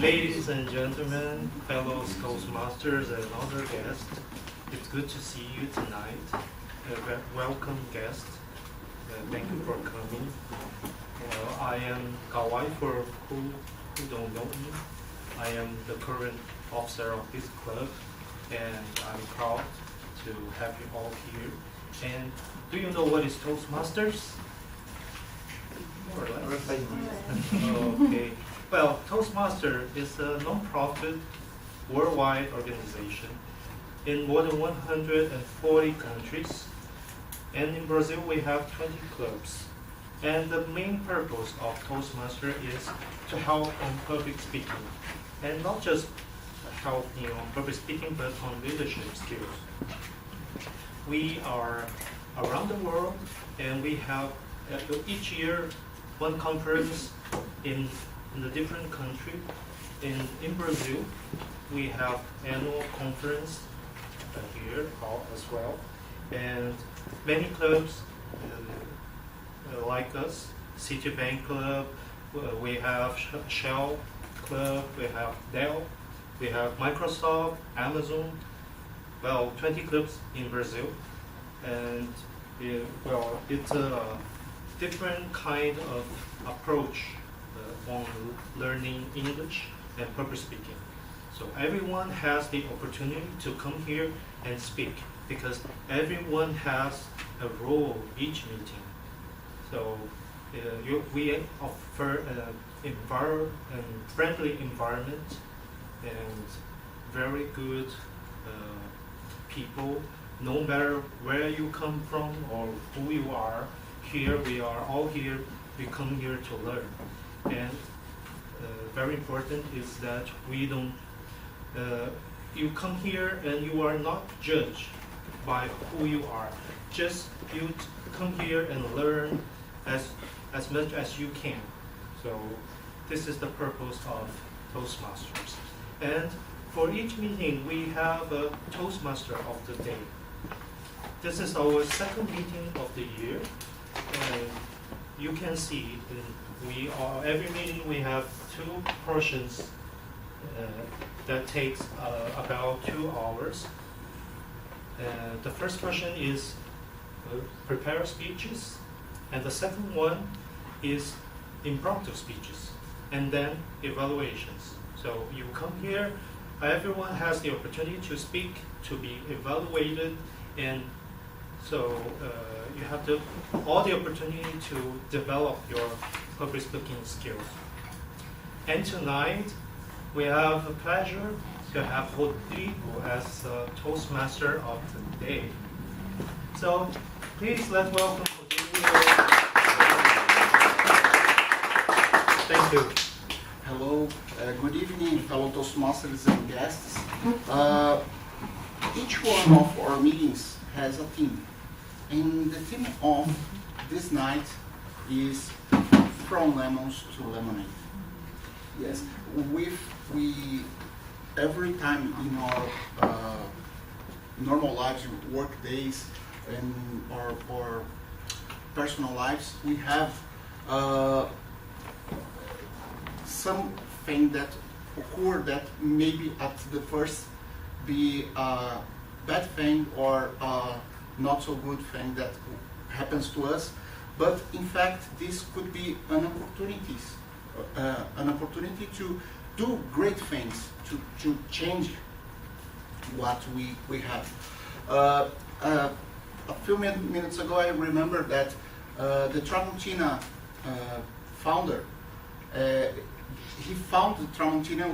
Ladies and gentlemen, fellow Toastmasters and other guests, it's good to see you tonight. Welcome guests. Thank you for coming. I am Kawai, for who don't know me. I am the current officer of this club, and I'm proud to have you all here. And do you know what is Toastmasters? More or less. Okay. Well, Toastmasters is a non-profit worldwide organization in more than 140 countries. And in Brazil, we have 20 clubs. And the main purpose of Toastmasters is to help on public speaking. And not just help on public speaking, but on leadership skills. We are around the world, and we have each year one conference in a different country. In Brazil, we have annual conference here as well. And many clubs like us, Citibank Club, we have Shell Club, we have Dell, we have Microsoft, Amazon, well, 20 clubs in Brazil. And it's a different kind of approach on learning English and public speaking. So everyone has the opportunity to come here and speak, because everyone has a role each meeting. So we offer a friendly environment and very good people, no matter where you come from or who you are. Here we are all here, we come here to learn. And very important is that we don't, you come here and you are not judged by who you are. Just you come here and learn as much as you can. So this is the purpose of Toastmasters. And for each meeting, we have a Toastmaster of the day. This is our second meeting of the year. And you can see every meeting we have two portions that takes about 2 hours. The first portion is prepare speeches, and the second one is impromptu speeches, and then evaluations. So you come here, everyone has the opportunity to speak, to be evaluated, and so you have all the opportunity to develop your public speaking skills. And tonight, we have the pleasure to have Rodrigo as Toastmaster of the day. So please let's welcome Rodrigo. Thank you. Hello, good evening, fellow Toastmasters and guests. Each one of our meetings has a theme. And the theme of this night is from lemons to lemonade. Yes, we every time in our normal lives, work days, and our personal lives, we have something that occur that maybe at the first be a bad thing or not so good thing that happens to us, but in fact this could be an opportunity to do great things, to change what we have. A few minutes ago I remember that the Tramontina founder, he founded Tramontina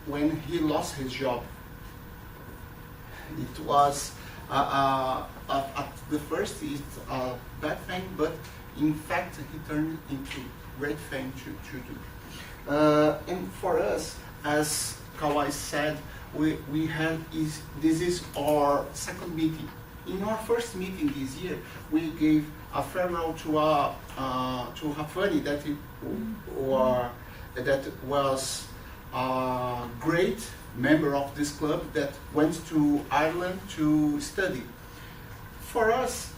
when he lost his job. It was at the first it's a bad thing, but in fact he turned into great thing to do. And for us, as Kawai said, this is our second meeting. In our first meeting this year, we gave a farewell to Rafani that was a great member of this club that went to Ireland to study. For us,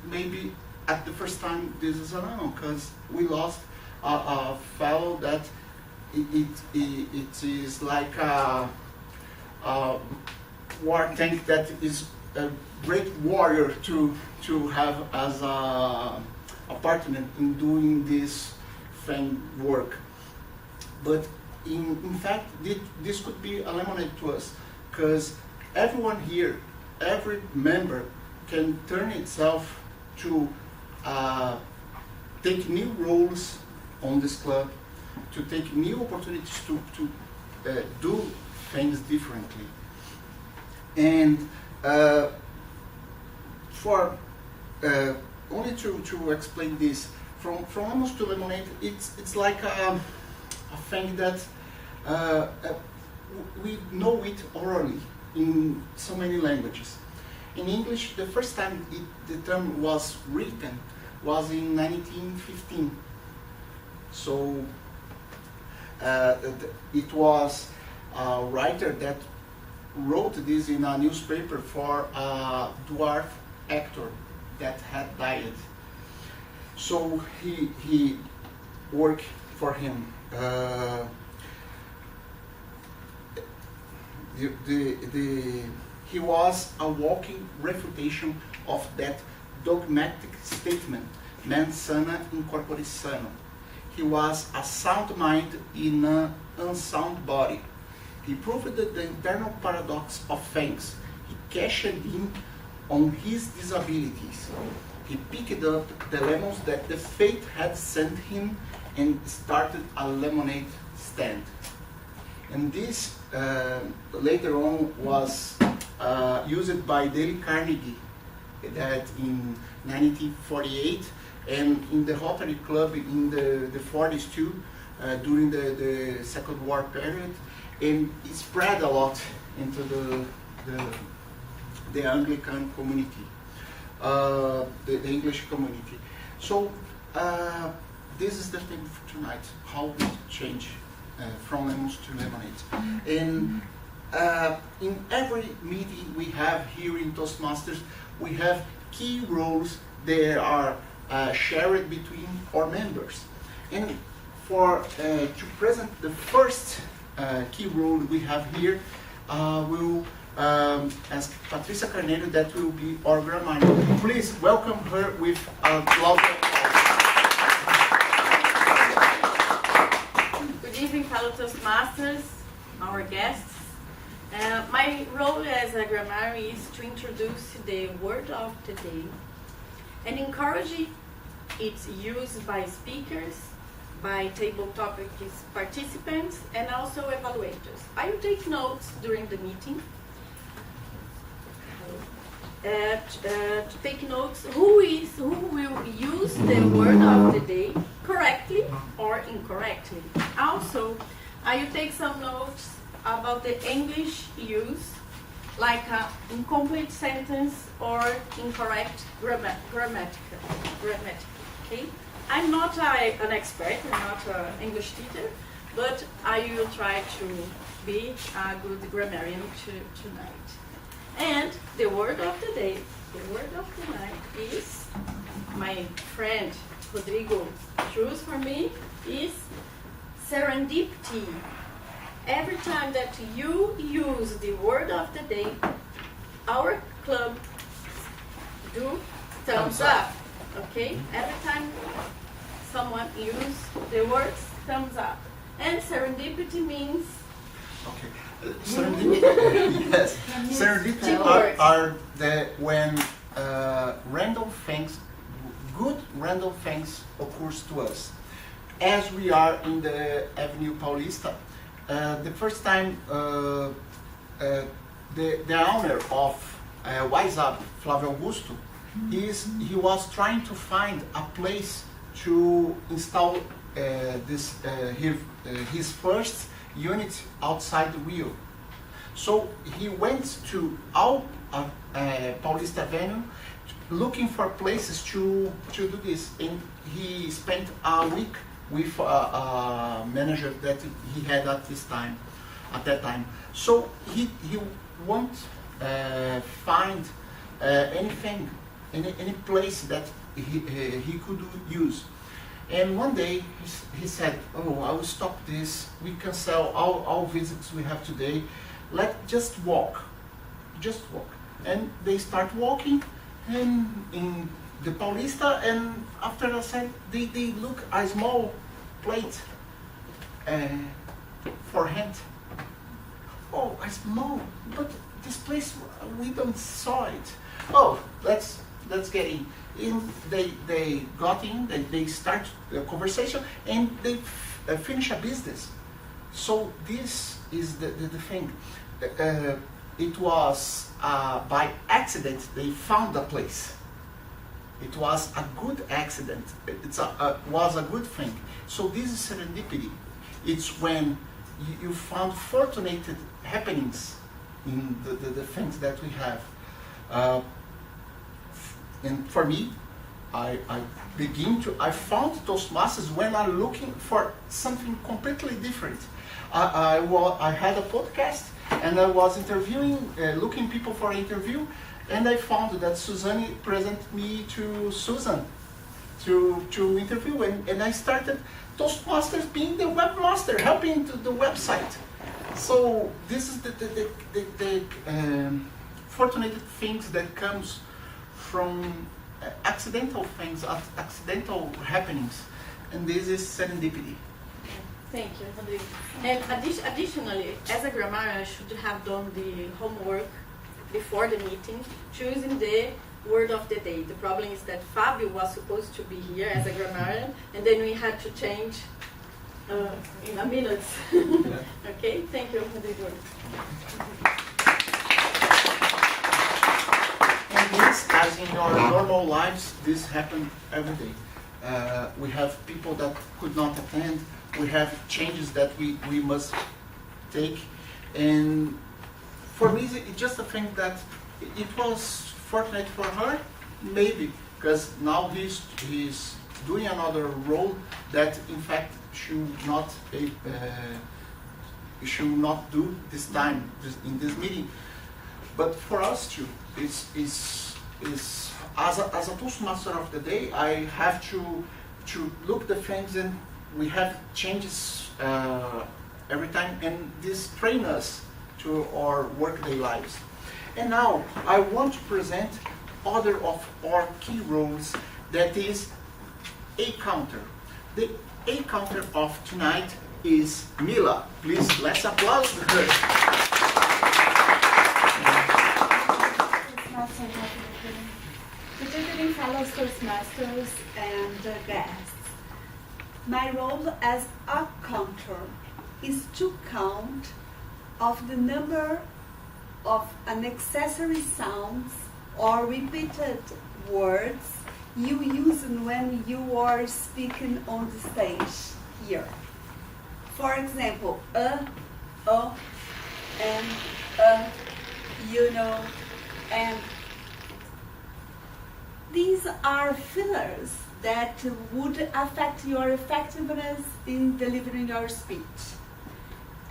maybe at the first time this is unknown, because we lost a fellow that it is like a war tank that is a great warrior to have as a partner in doing this thing work. But in fact, this could be a lemonade to us, because everyone here, every member can turn itself to take new roles on this club, to take new opportunities to do things differently. And for only to explain this, from almost to lemonade, it's like a thing that we know it orally in so many languages. In English, the first time the term was written was in 1915. So it was a writer that wrote this in a newspaper for a dwarf actor that had died. So he worked for him. He was a walking refutation of that dogmatic statement, mens sana in corpore sano. He was a sound mind in an unsound body. He proved the internal paradox of things. He cashed in on his disabilities. He picked up the lemons that the fate had sent him and started a lemonade stand. And this later on was used by Dale Carnegie that in 1948, and in the Rotary Club in the 40s too, during the Second War period, and it spread a lot into the Anglican community, the English community. So this is the thing for tonight, how we change from lemons to lemonades. And in every meeting we have here in Toastmasters, we have key roles that are shared between our members. And for to present the first key role we have here, we'll ask Patricia Carneiro, that will be our grammarian. Please welcome her with a loud applause. Good evening, fellow Toastmasters, our guests. My role as a grammarian is to introduce the word of the day and encourage its use by speakers, by table topic participants, and also evaluators. I will take notes during the meeting to take notes who will use the word of the day correctly or incorrectly. Also, I will take some notes about the English use, like an incomplete sentence or incorrect grammatical. Okay? I'm not an expert, I'm not an English teacher, but I will try to be a good grammarian tonight. And the word of the day, the word of the night is, my friend Rodrigo chose for me, is serendipity. Every time that you use the word of the day, our club do thumbs up. Okay? Every time someone uses the words thumbs up. And serendipity means... Okay. Serendipity, yes. Serendipity are the when random things, good random things occurs to us. As we are in the Avenue Paulista, the first time the owner of Wise Up, Flávio Augusto, he was trying to find a place to install his first unit outside Rio. So he went to all Paulista Avenue looking for places to do this, and he spent a week with a manager that he had at that time. So he won't find anything, any place that he could use. And one day he said, "Oh, I will stop this. We cancel all visits we have today. Let's just walk. And they start walking and in the Paulista, and after I said, they look a small plate for hand. Oh, a small, but this place, we don't saw it. Oh, let's get in. They got in, they start the conversation, and they finish a business. So this is the thing. It was by accident they found the place. It was a good accident. It was a good thing. So this is serendipity. It's when you found fortunate happenings in the things that we have. And for me, I found Toastmasters when I'm looking for something completely different. I had a podcast and I was interviewing, looking people for an interview, and I found that Suzanne presented me to Susan to interview, and I started Toastmasters being the webmaster, helping to the website. So this is the fortunate things that comes from accidental things, accidental happenings, and this is serendipity. Thank you, Rodrigo. And additionally, as a grammarian, I should have done the homework before the meeting, choosing the word of the day. The problem is that Fabio was supposed to be here as a grammarian, and then we had to change in a minute. Okay, thank you, Rodrigo. And this, as in your normal lives, this happens every day. We have people that could not attend. We have changes that we must take. And for me, it's just a thing that it was fortunate for her, maybe, because now he's doing another role that, in fact, should not do this time in this meeting. But for us too, is as a Toastmaster of the day, I have to look the things, and we have changes every time, and this train us to our workday lives. And now I want to present other of our key roles, that is A counter. The A counter of tonight is Mila. Please, let's applaud her. Good evening, fellow Toastmasters and guests. My role as a counter is to count of the number of unnecessary sounds or repeated words you use when you are speaking on the stage here. For example, and, you know, and these are fillers that would affect your effectiveness in delivering your speech.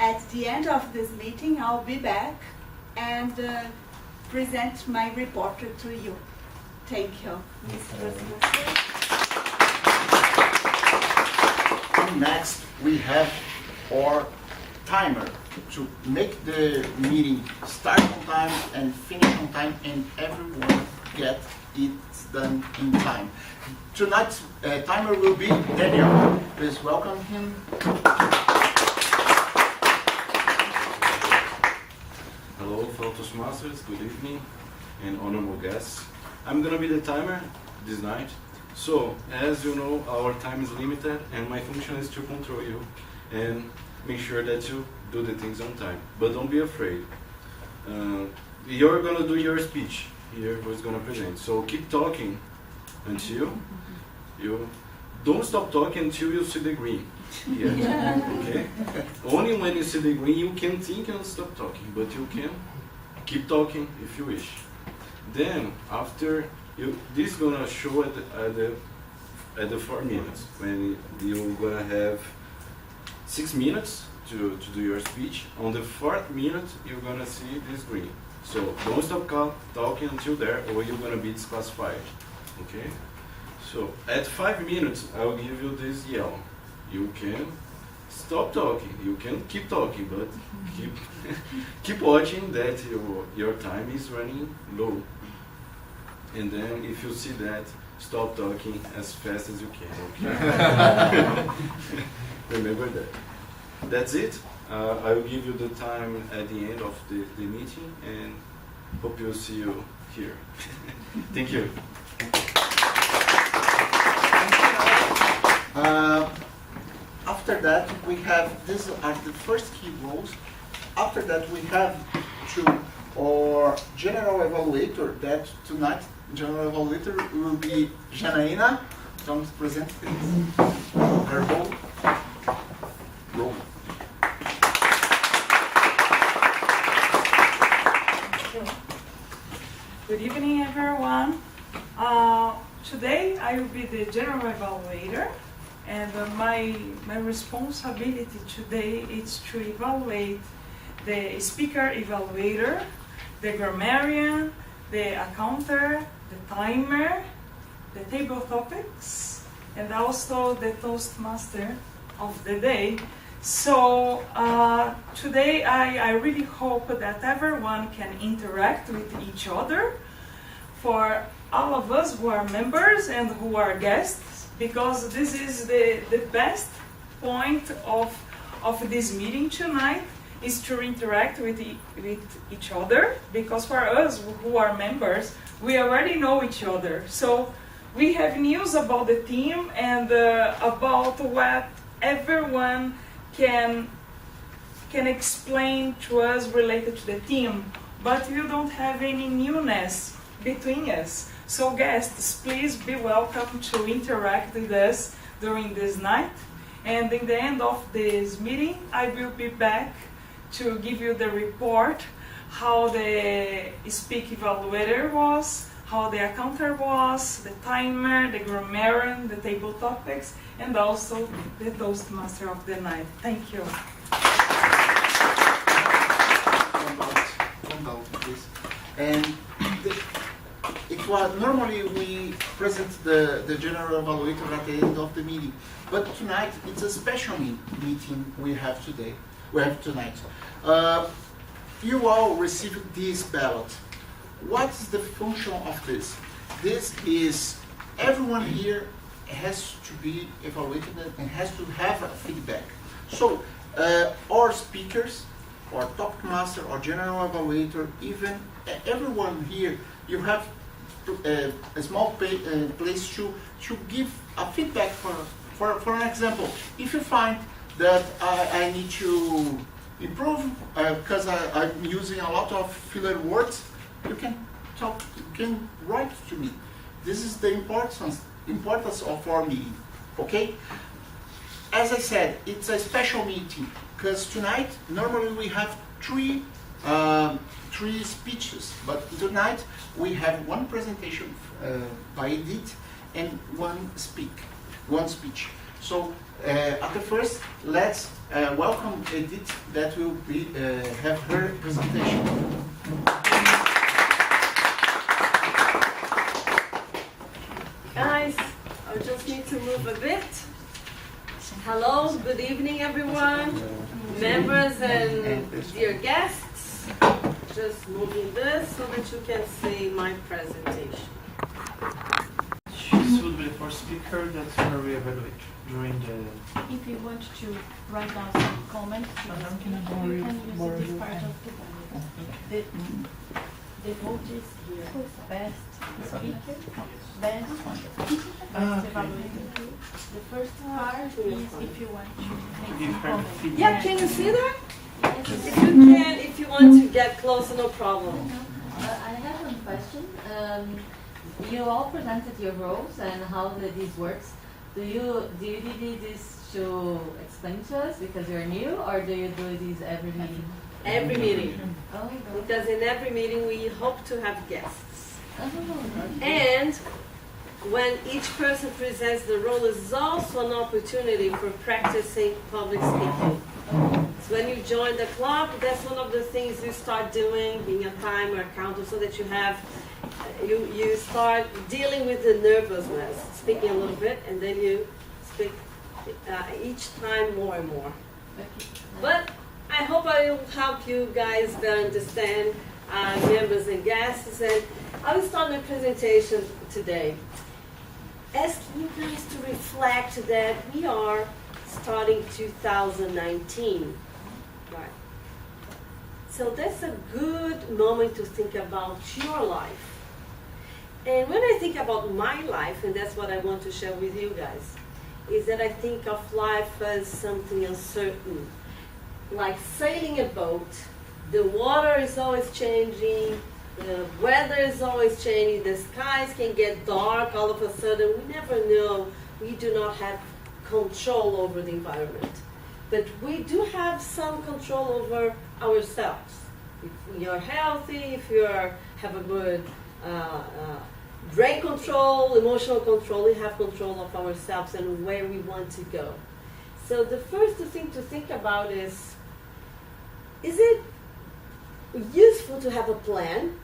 At the end of this meeting, I'll be back and present my report to you. Thank you, Mr. President. Next, we have our timer to make the meeting start on time and finish on time, and everyone get it done in time. Tonight's timer will be Daniel. Please welcome him. Hello, fellow Toastmasters, good evening, and honorable guests. I'm gonna be the timer this night. So, as you know, our time is limited, and my function is to control you and make sure that you do the things on time. But don't be afraid. You're gonna do your speech here, who's gonna present. So keep talking until you don't stop talking until you see the green. Yeah. Okay? Only when you see the green you can think and stop talking, but you can keep talking if you wish. Then after this is gonna show at the 4 minutes, when you're gonna have 6 minutes to do your speech. On the 4th minute you're gonna see this green. So don't stop talking until there, or you're gonna be disqualified. Okay? So at 5 minutes, I'll give you this yellow. You can stop talking. You can keep talking, but keep watching that your time is running low. And then if you see that, stop talking as fast as you can. Okay? Remember that. That's it. I will give you the time at the end of the meeting, and hope you'll see you here. Thank you. After that, we have, these are the first key roles. After that, we have our general evaluator, that tonight, general evaluator will be Janaína. Come to present her role. Good evening, everyone. Today I will be the general evaluator, and my responsibility today is to evaluate the speaker evaluator, the grammarian, the accounter, the timer, the table topics, and also the Toastmaster of the day. So today I really hope that everyone can interact with each other, for all of us who are members and who are guests, because this is the best point of this meeting tonight, is to interact with each other, because for us who are members, we already know each other. So we have news about the team and about what everyone can explain to us related to the team, but you don't have any newness between us. So guests, please be welcome to interact with us during this night. And in the end of this meeting, I will be back to give you the report, how the speak evaluator was, how the accounter was, the timer, the grammarian, the table topics, and also the Toastmaster of the night. Thank you. And it was normally we present the general evaluator at the end of the meeting, but tonight it's a special meeting we have today. We have tonight. You all received this ballot. What is the function of this? This is everyone here has to be evaluated and has to have a feedback. So our speakers, or topic master, or general evaluator, even everyone here, you have a small place to give a feedback. For an example, if you find that I need to improve because I'm using a lot of filler words, you can write to me. This is the importance of our meeting. Okay? As I said, it's a special meeting because tonight normally we have three speeches, but tonight we have one presentation by Edith and one speech. So at the first, let's welcome Edith, that will have her presentation. Guys, I just need to move a bit. Hello, good evening everyone, members and dear guests. Just moving this so that you can see my presentation. This will be the first speaker that's going to re-evaluate during the... If you want to write down some comments, you can use this part of the ballot. The vote is here. Best speaker, best evaluator. The first part is if you want to make some comments. Yeah, can you see that? Yes. If you want to get closer, no problem. I have one question. You all presented your roles and how this works. Do you do this to explain to us because you're new, or do you do this every meeting? Every meeting. Oh, Because in every meeting we hope to have guests. okay. And when each person presents the role is also an opportunity for practicing public speaking. So when you join the club, that's one of the things you start doing, being a timer, counter, so that you have you start dealing with the nervousness, speaking a little bit, and then you speak each time more and more. But I hope I will help you guys better understand members and guests. And I will start my presentation today asking you guys to reflect that we are starting 2019. Right. So that's a good moment to think about your life. And when I think about my life, and that's what I want to share with you guys, is that I think of life as something uncertain. Like sailing a boat, the water is always changing, the weather is always changing, the skies can get dark all of a sudden. We never know. We do not have control over the environment. But we do have some control over ourselves. If we are healthy, if you have a good brain control, emotional control, we have control of ourselves and where we want to go. So the first thing to think about is it useful to have a plan,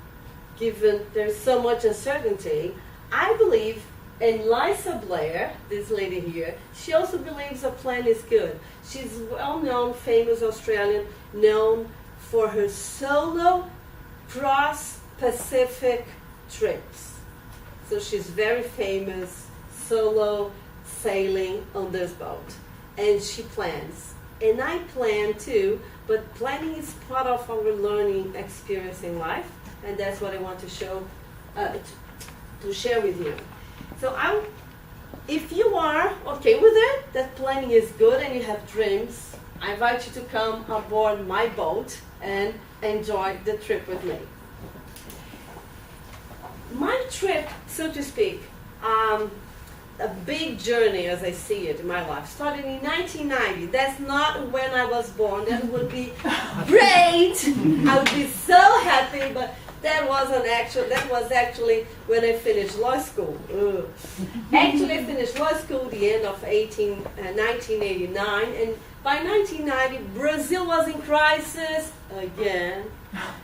given there's so much uncertainty? I believe, and Lisa Blair, this lady here, she also believes a plan is good. She's well-known, famous Australian, known for her solo cross-Pacific trips. So she's very famous, solo sailing on this boat. And she plans. And I plan too, but planning is part of our learning experience in life. And that's what I want to show, to share with you. So if you are okay with it, that planning is good and you have dreams, I invite you to come aboard my boat and enjoy the trip with me. My trip, so to speak, a big journey as I see it in my life, started in 1990. That's not when I was born. That would be great. I would be so happy, but that was actually when I finished law school. Actually, I finished law school the end of 1989, and by 1990, Brazil was in crisis again.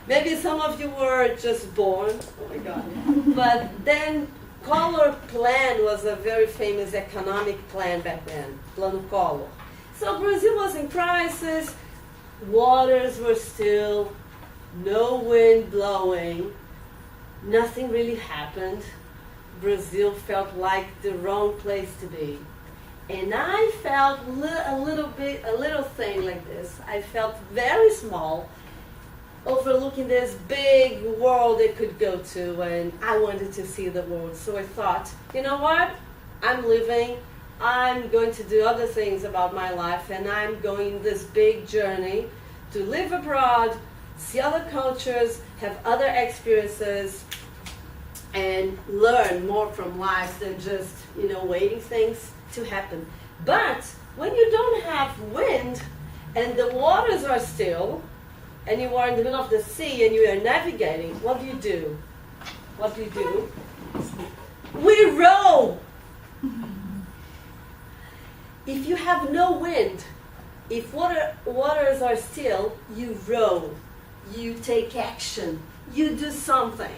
Maybe some of you were just born. Oh my God. But then Collor Plan was a very famous economic plan back then, Plano Collor. So Brazil was in crisis, waters were still, no wind blowing, nothing really happened. Brazil felt like the wrong place to be. And I felt a little thing like this. I felt very small, overlooking this big world I could go to, and I wanted to see the world. So I thought, you know what? I'm living, I'm going to do other things about my life, and I'm going this big journey to live abroad, see other cultures, have other experiences, and learn more from life than just, waiting things to happen. But when you don't have wind and the waters are still, and you are in the middle of the sea and you are navigating, what do you do? What do you do? We row! If you have no wind, if waters are still, you row. You take action. You do something.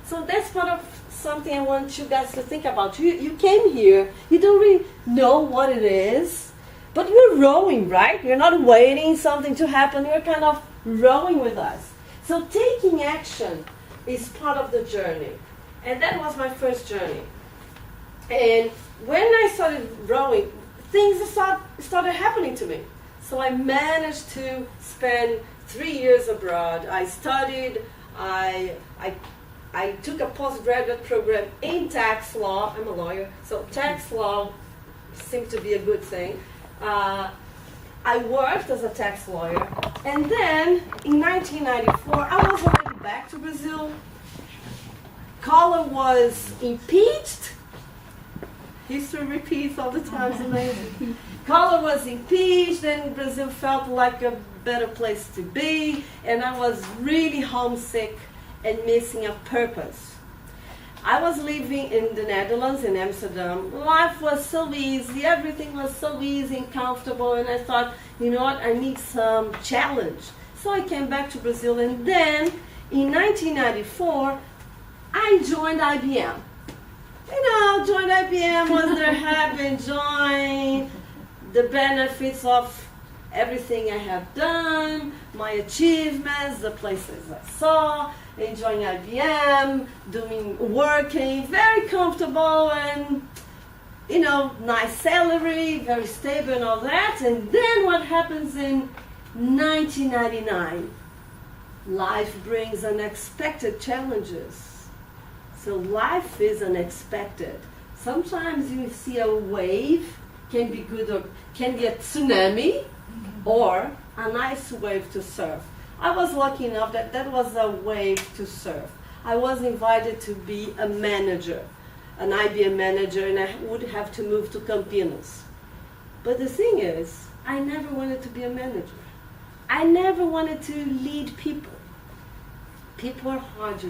So that's part of something I want you guys to think about. You came here, you don't really know what it is, but you're rowing, right? You're not waiting something to happen, you're kind of rowing with us. So taking action is part of the journey. And that was my first journey. And when I started rowing, things started happening to me. So I managed to spend 3 years abroad. I studied, I took a postgraduate program in tax law. I'm a lawyer, so tax law seemed to be a good thing. I worked as a tax lawyer, and then in 1994, I was already back to Brazil. Collor was impeached. History repeats all the time, it's amazing. Collor was impeached, and Brazil felt like a better place to be, and I was really homesick and missing a purpose. I was living in the Netherlands, in Amsterdam. Life was so easy, everything was so easy and comfortable, and I thought, you know what, I need some challenge. So I came back to Brazil, and then in 1994, I I joined IBM. Joined IBM, was there happy, enjoying the benefits of everything I have done, my achievements, the places I saw, enjoying IBM, working, very comfortable and, nice salary, very stable and all that. And then what happens in 1999? Life brings unexpected challenges. So life is unexpected. Sometimes you see a wave, can be good or can be a tsunami, or a nice wave to surf. I was lucky enough that was a wave to surf. I was invited to be a manager, an IBM manager, and I would have to move to Campinas. But the thing is, I never wanted to be a manager. I never wanted to lead people. People are hard,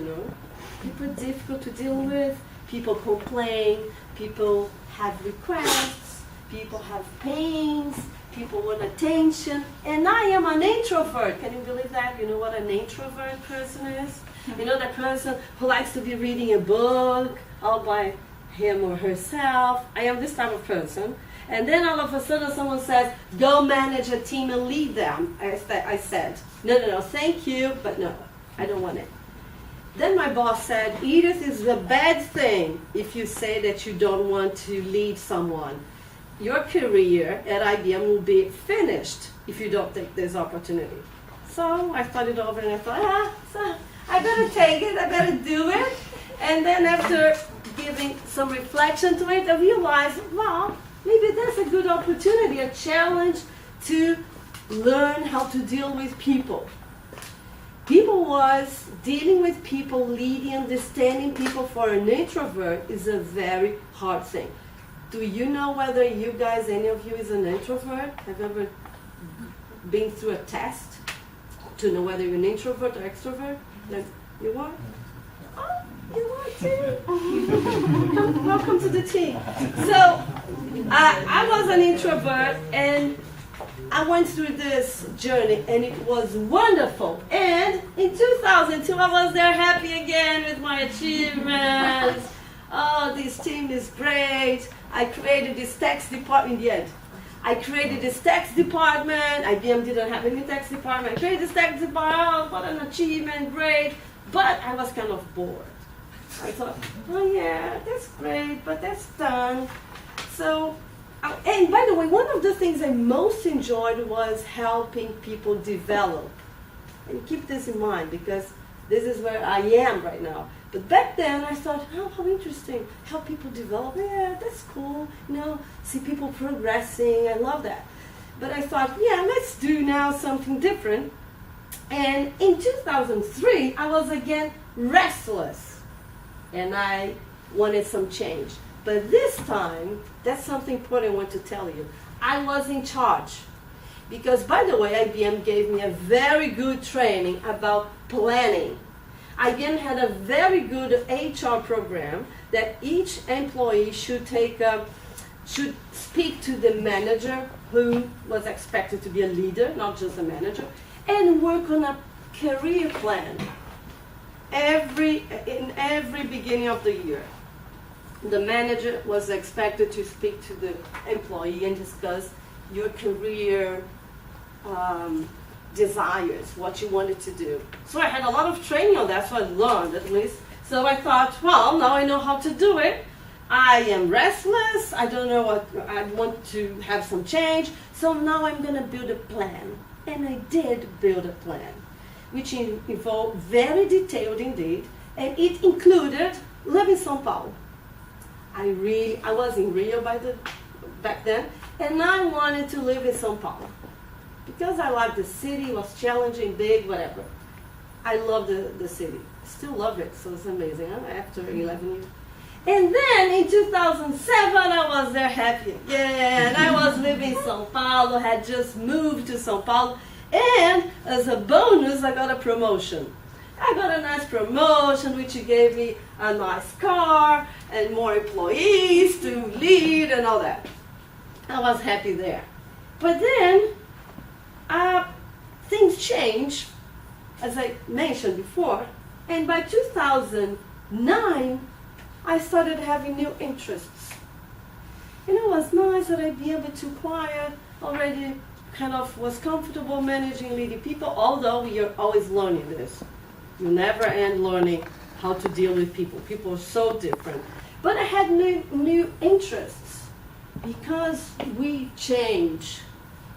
People are difficult to deal with. People complain. People have requests. People have pains. People want attention. And I am an introvert. Can you believe that? You know what an introvert person is? That person who likes to be reading a book all by him or herself. I am this type of person. And then all of a sudden someone says, go manage a team and lead them. I said, no, thank you, but no, I don't want it. Then my boss said, Edith, is a bad thing if you say that you don't want to lead someone. Your career at IBM will be finished if you don't take this opportunity. So I thought it over and I thought, so I better take it, I better do it. And then after giving some reflection to it, I realized, well, maybe that's a good opportunity, a challenge to learn how to deal with people. Dealing with people, leading, understanding people for an introvert is a very hard thing. Do you know whether you guys, any of you, is an introvert? Have you ever been through a test to know whether you're an introvert or extrovert? You are? Oh, you are too. Welcome to the team. So, I was an introvert and I went through this journey and it was wonderful. And in 2002, I was there happy again with my achievements. Oh, this team is great. I created this tax department in the end. I created this tax department. IBM didn't have any tax department. I created this tax department. Oh, what an achievement, great. But I was kind of bored. I thought, oh yeah, that's great, but that's done. So, and by the way, one of the things I most enjoyed was helping people develop. And keep this in mind because this is where I am right now. But back then I thought, oh, how interesting, help people develop. Yeah, that's cool. See people progressing. I love that. But I thought, yeah, let's do now something different. And in 2003, I was again restless. And I wanted some change. But this time, that's something important I want to tell you. I was in charge. Because, by the way, IBM gave me a very good training about planning. IBM had a very good HR program that each employee should speak to the manager who was expected to be a leader, not just a manager, and work on a career plan in every beginning of the year. The manager was expected to speak to the employee and discuss your career desires, what you wanted to do. So I had a lot of training on that, so I learned at least. So I thought, well, now I know how to do it. I am restless, I don't know what, I want to have some change, so now I'm going to build a plan. And I did build a plan, which involved very detailed indeed, and it included living in São Paulo. I was in Rio back then, and I wanted to live in São Paulo. Because I liked the city, it was challenging, big, whatever. I love the city. Still love it, so it's amazing, huh? After 11 years. And then in 2007, I was there happy again. I was living in São Paulo, had just moved to São Paulo, and as a bonus, I got a promotion. I got a nice promotion, which gave me a nice car and more employees to lead and all that. I was happy there. But then, things changed, as I mentioned before, and by 2008, 9, I started having new interests. And it was nice that I'd be able to quiet, already kind of was comfortable managing, leading people, although you're always learning this. You never end learning how to deal with people. People are so different. But I had new interests because we change,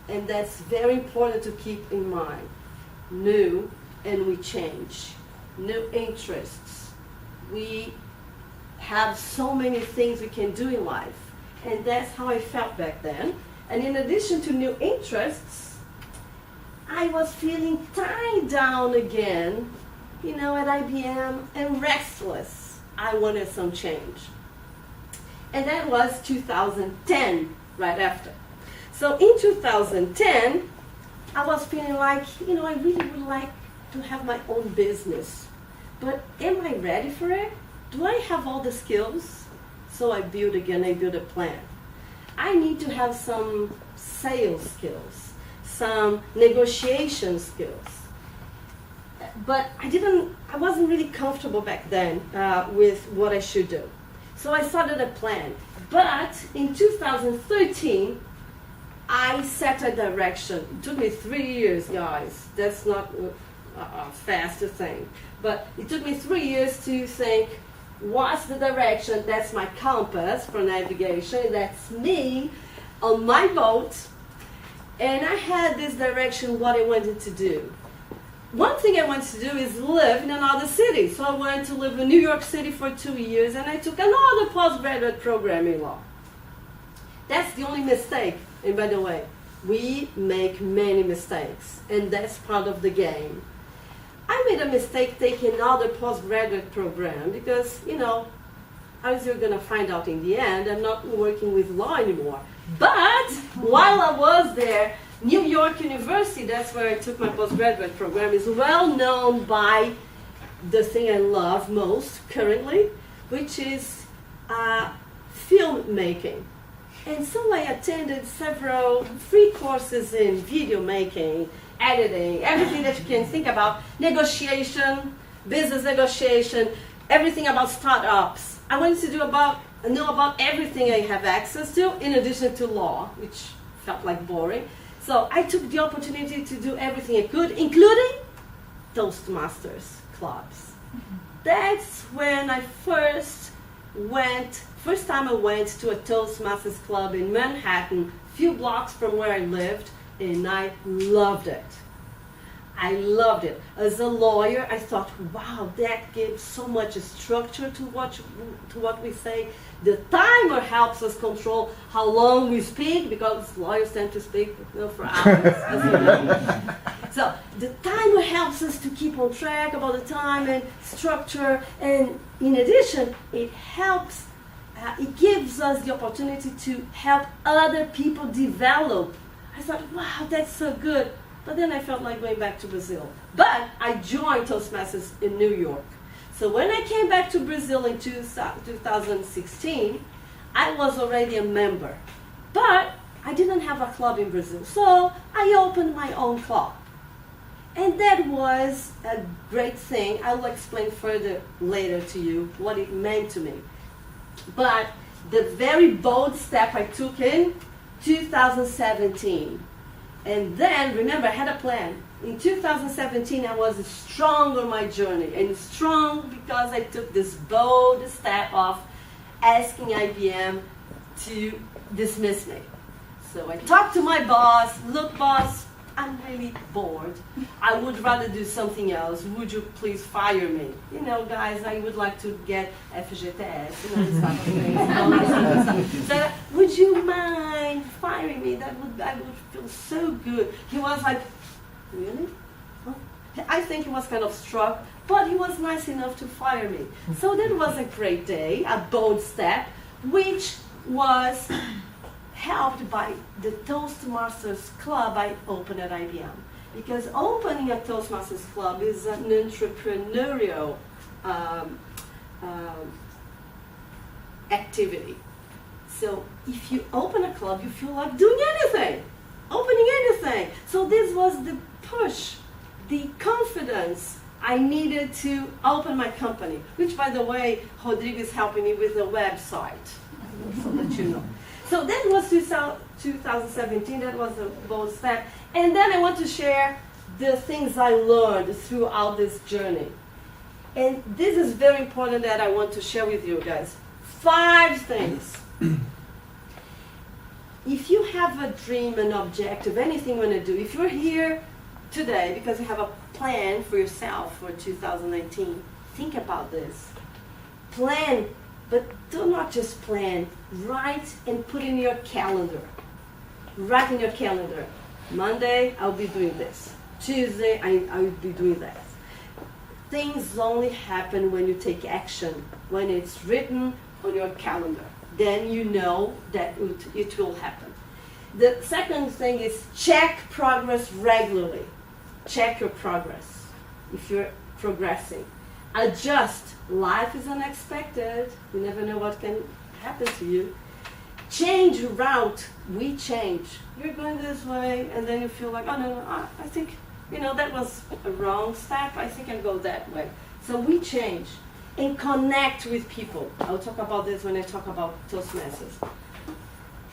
and that's very important to keep in mind. New, and we change. New interests. We have so many things we can do in life, and that's how I felt back then. And in addition to new interests, I was feeling tied down again, at IBM, and restless. I wanted some change. And that was 2010, right after. So in 2010, I was feeling like, I really would like to have my own business. But am I ready for it? Do I have all the skills? So I built a plan. I need to have some sales skills, some negotiation skills. But I wasn't really comfortable back then with what I should do. So I started a plan. But in 2013, I set a direction. It took me 3 years, guys. That's not a fast thing. But it took me 3 years to think, what's the direction? That's my compass for navigation. That's me on my boat. And I had this direction, what I wanted to do. One thing I wanted to do is live in another city. So I went to live in New York City for 2 years, and I took another postgraduate program in law. That's the only mistake. And by the way, we make many mistakes, and that's part of the game. I made a mistake taking another postgraduate program because, as you're going to find out in the end, I'm not working with law anymore. But while I was there, New York University, that's where I took my postgraduate program, is well known by the thing I love most currently, which is filmmaking. And so I attended several free courses in video making, editing, everything that you can think about, negotiation, business negotiation, everything about startups. I wanted to know about everything I have access to, in addition to law, which felt like boring. So I took the opportunity to do everything I could, including Toastmasters clubs. That's when I first time I went to a Toastmasters club in Manhattan, few blocks from where I lived, and I loved it. I loved it. As a lawyer, I thought, wow, that gives so much structure to what we say. The timer helps us control how long we speak, because lawyers tend to speak for hours, as you know. So the timer helps us to keep on track about the time and structure, and in addition, it helps. It gives us the opportunity to help other people develop. I thought, wow, that's so good. But then I felt like going back to Brazil. But I joined Toastmasters in New York. So when I came back to Brazil in 2016, I was already a member. But I didn't have a club in Brazil. So I opened my own club. And that was a great thing. I will explain further later to you what it meant to me. But the very bold step I took in 2017. And then, remember, I had a plan. In 2017, I was strong on my journey. And strong because I took this bold step of asking IBM to dismiss me. So I talked to my boss. Look, boss, I'm really bored. I would rather do something else. Would you please fire me? Guys, I would like to get FGTS, this type of thing. So, would you mind firing me? I would feel so good. He was like, really? Huh? I think he was kind of struck, but he was nice enough to fire me. So that was a great day, a bold step, which was helped by the Toastmasters club I opened at IBM. Because opening a Toastmasters club is an entrepreneurial activity. So if you open a club, you feel like doing anything, opening anything. So this was the push, the confidence I needed to open my company, which, by the way, Rodrigo is helping me with the website, so that you know. So that was 2017, that was a bold step. And then I want to share the things I learned throughout this journey. And this is very important that I want to share with you guys. 5 things. If you have a dream, an objective, anything you want to do, if you're here today because you have a plan for yourself for 2019, think about this. Plan, but do not just plan. Write and put in your calendar. Write in your calendar. Monday, I'll be doing this. Tuesday, I will be doing that. Things only happen when you take action, when it's written on your calendar. Then you know that it will happen. The second thing is check progress regularly. Check your progress if you're progressing. Adjust. Life is unexpected. You never know what can happen to you. Change route. We change. You're going this way, and then you feel like, oh no, I think, that was a wrong step. I think I'll go that way. So we change and connect with people. I'll talk about this when I talk about Toastmasters.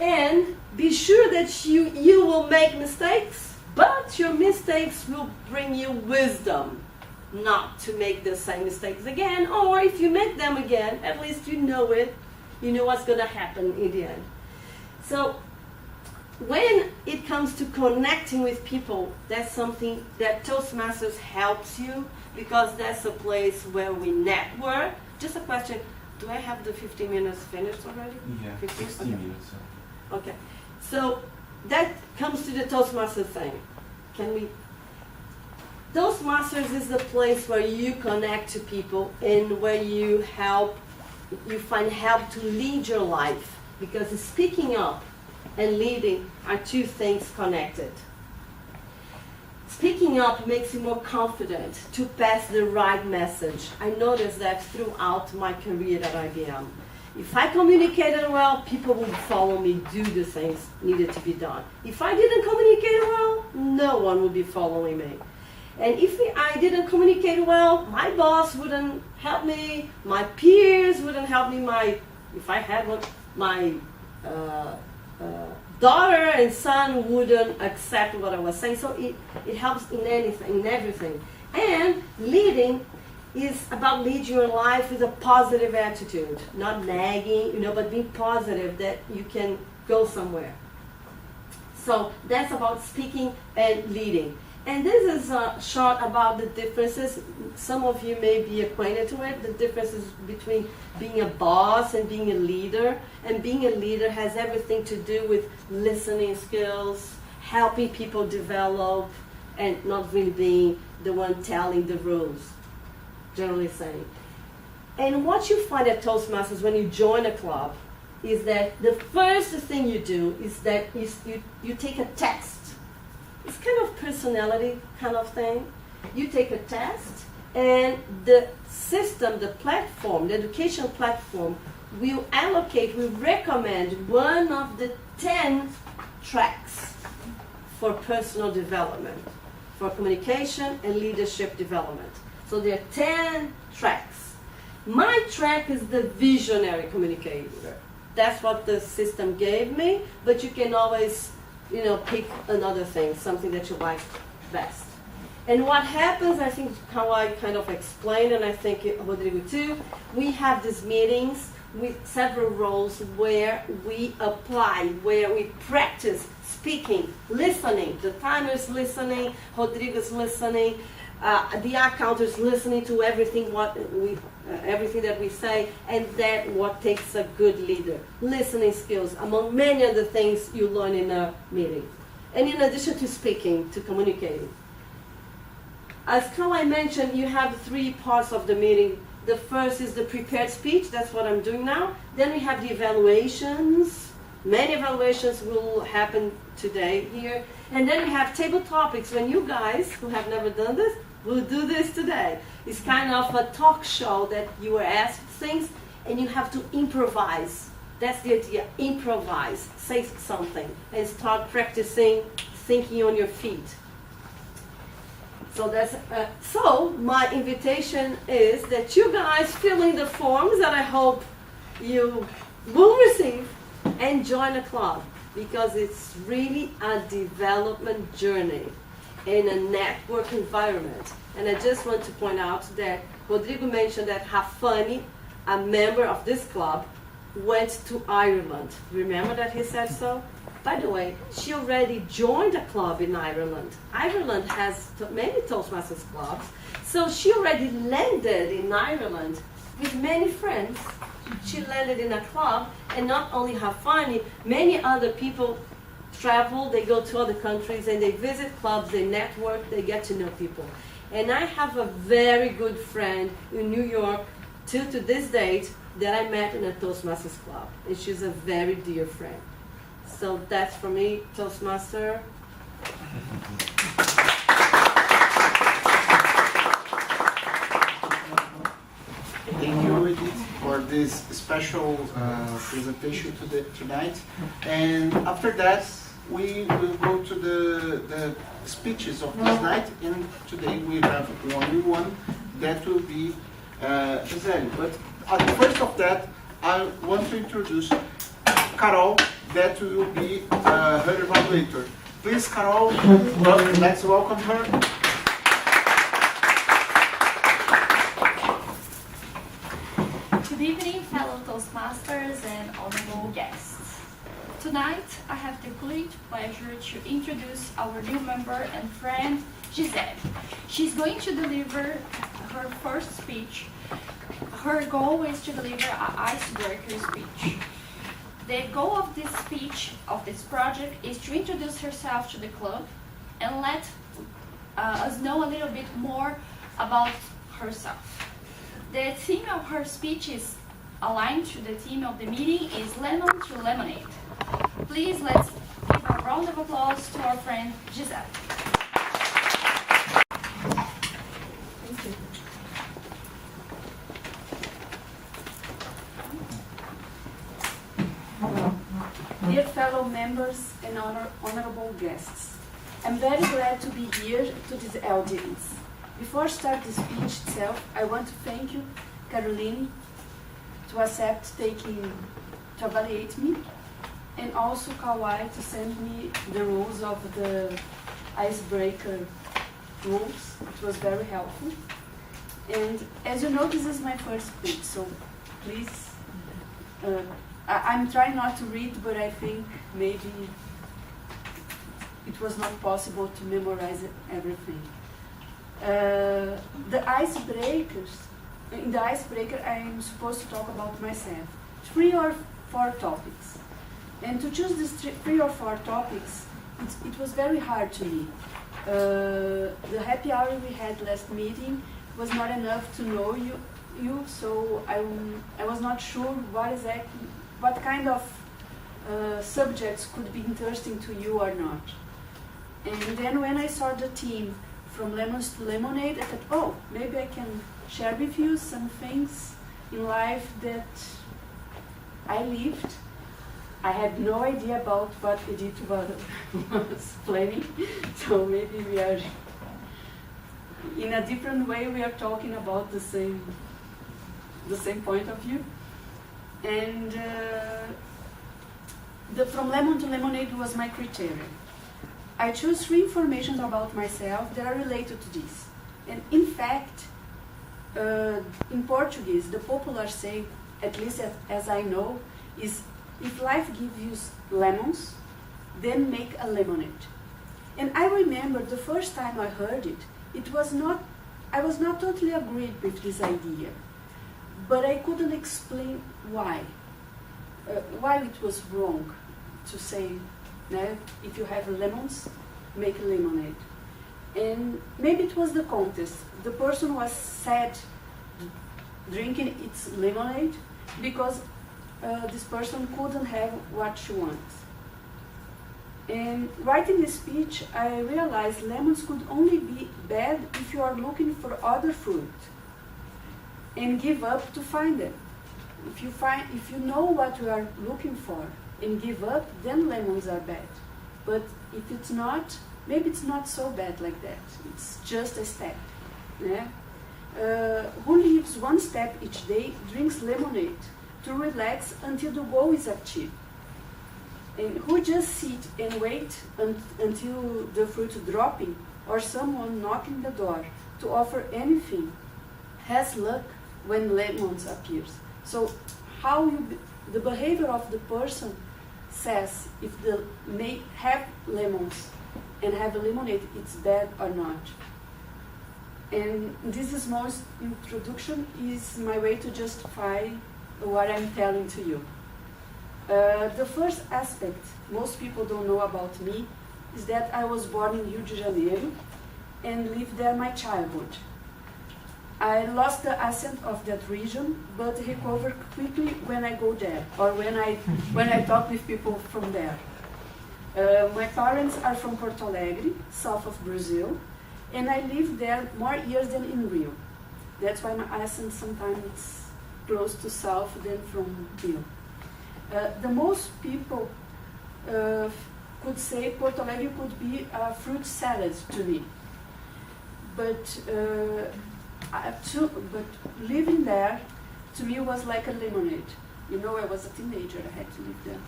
And be sure that you will make mistakes, but your mistakes will bring you wisdom not to make the same mistakes again, or if you make them again, at least you know it. You know what's going to happen in the end. So when it comes to connecting with people, that's something that Toastmasters helps you, because that's a place where we network. Just a question, do I have the 15 minutes finished already? Yeah, 15? 16 Okay. minutes. Okay, so that comes to the Toastmasters thing. Toastmasters is the place where you connect to people and where you find help to lead your life, because speaking up and leading are 2 things connected. Speaking up makes you more confident to pass the right message. I noticed that throughout my career at IBM. If I communicated well, people would follow me, do the things needed to be done. If I didn't communicate well, no one would be following me. And if I didn't communicate well, my boss wouldn't help me, my peers wouldn't help me, if I had one, my daughter and son wouldn't accept what I was saying. So it helps in anything, in everything. And leading is about leading your life with a positive attitude, not nagging, but being positive that you can go somewhere. So that's about speaking and leading. And this is short about the differences. Some of you may be acquainted to it, the differences between being a boss and being a leader. And being a leader has everything to do with listening skills, helping people develop, and not really being the one telling the rules, generally saying. And what you find at Toastmasters when you join a club is that the first thing you do is that you take a test. It's kind of personality kind of thing. You take a test, and the system, the platform, the education platform will recommend one of the 10 tracks for personal development, for communication and leadership development. So there are 10 tracks. My track is the visionary communicator. That's what the system gave me, but you can always pick another thing, something that you like best. And what happens, I think how I kind of explained, and I think Rodrigo too, we have these meetings with several roles where we apply, where we practice speaking, listening. The timer's listening, Rodrigo's listening, the accountant's listening to everything that we say, and that's what takes a good leader. Listening skills, among many other things you learn in a meeting. And in addition to speaking, to communicating. As I mentioned, you have 3 parts of the meeting. The first is the prepared speech, that's what I'm doing now. Then we have the evaluations. Many evaluations will happen today here. And then we have table topics, when you guys, who have never done this, will do this today. It's kind of a talk show that you are asked things and you have to improvise. That's the idea, improvise, say something, and start practicing thinking on your feet. So that's so my invitation is that you guys fill in the forms that I hope you will receive and join a club, because it's really a development journey in a network environment. And I just want to point out that Rodrigo mentioned that Rafani, a member of this club, went to Ireland. Remember that he said so? By the way, she already joined a club in Ireland. Ireland has many Toastmasters clubs, so she already landed in Ireland with many friends. She landed in a club, and not only Rafani, many other people travel, they go to other countries, and they visit clubs, they network, they get to know people. And I have a very good friend in New York, to this date, that I met in a Toastmasters club, and she's a very dear friend. So that's for me, Toastmaster. Thank you, Edith, for this special presentation tonight. And after that, we will go to the speeches of this night. And today we have only one, that will be Gisele. But first of that, I want to introduce Carol, that will be her evaluator. Please, Carol, let's welcome her. Good evening, fellow Toastmasters and honorable guests. Tonight, I have the great pleasure to introduce our new member and friend, Gisele. She's going to deliver her first speech. Her goal is to deliver an icebreaker speech. The goal of this speech, of this project, is to introduce herself to the club and let us know a little bit more about herself. The theme of her speech is aligned to the theme of the meeting, is Lemon to Lemonade. Please, let's give a round of applause to our friend Gisele. Thank you. Dear fellow members and honorable guests, I'm very glad to be here to this audience. Before start the speech itself, I want to thank you, Caroline, to accept to evaluate me, and also Kawai to send me the rules of the icebreaker rules. It was very helpful. And as you know, this is my first speech, so please, I'm trying not to read, but I think maybe it was not possible to memorize everything. The icebreakers, in the icebreaker I'm supposed to talk about myself. 3 or 4 topics. And to choose these 3 or 4 topics, it was very hard to me. The happy hour we had last meeting was not enough to know you, so I was not sure what kind of subjects could be interesting to you or not. And then when I saw the team from Lemons to Lemonade, I thought, oh, maybe I can share with you some things in life that I lived. I had no idea about what Edith was planning, so maybe we are, in a different way, we are talking about the same point of view. And from Lemon to Lemonade was my criteria. I chose 3 information about myself that are related to this. And in fact, in Portuguese, the popular saying, at least as I know, is if life gives you lemons, then make a lemonade. And I remember the first time I heard it, I was not totally agreed with this idea, but I couldn't explain why it was wrong to say, if you have lemons, make a lemonade. And maybe it was the contest. The person was sad drinking its lemonade because this person couldn't have what she wants. And writing this speech, I realized lemons could only be bad if you are looking for other fruit and give up to find them. If you know what you are looking for and give up, then lemons are bad. But if it's not, maybe it's not so bad like that. It's just a step. Yeah? Who lives one step each day, drinks lemonade to relax until the goal is achieved. And who just sit and wait until the fruit dropping or someone knocking the door to offer anything, has luck when lemons appears. So how the behavior of the person says if the may have lemons and have a lemonade, it's bad or not. And this small introduction is my way to justify what I'm telling to you. The first aspect most people don't know about me is that I was born in Rio de Janeiro and lived there my childhood. I lost the accent of that region, but recovered quickly when I go there or when I talk with people from there. My parents are from Porto Alegre, south of Brazil, and I lived there more years than in Rio. That's why my accent sometimes is close to south than from Rio. The most people could say Porto Alegre could be a fruit salad to me. But living there, to me, was like a lemonade. You know, I was a teenager, I had to live there.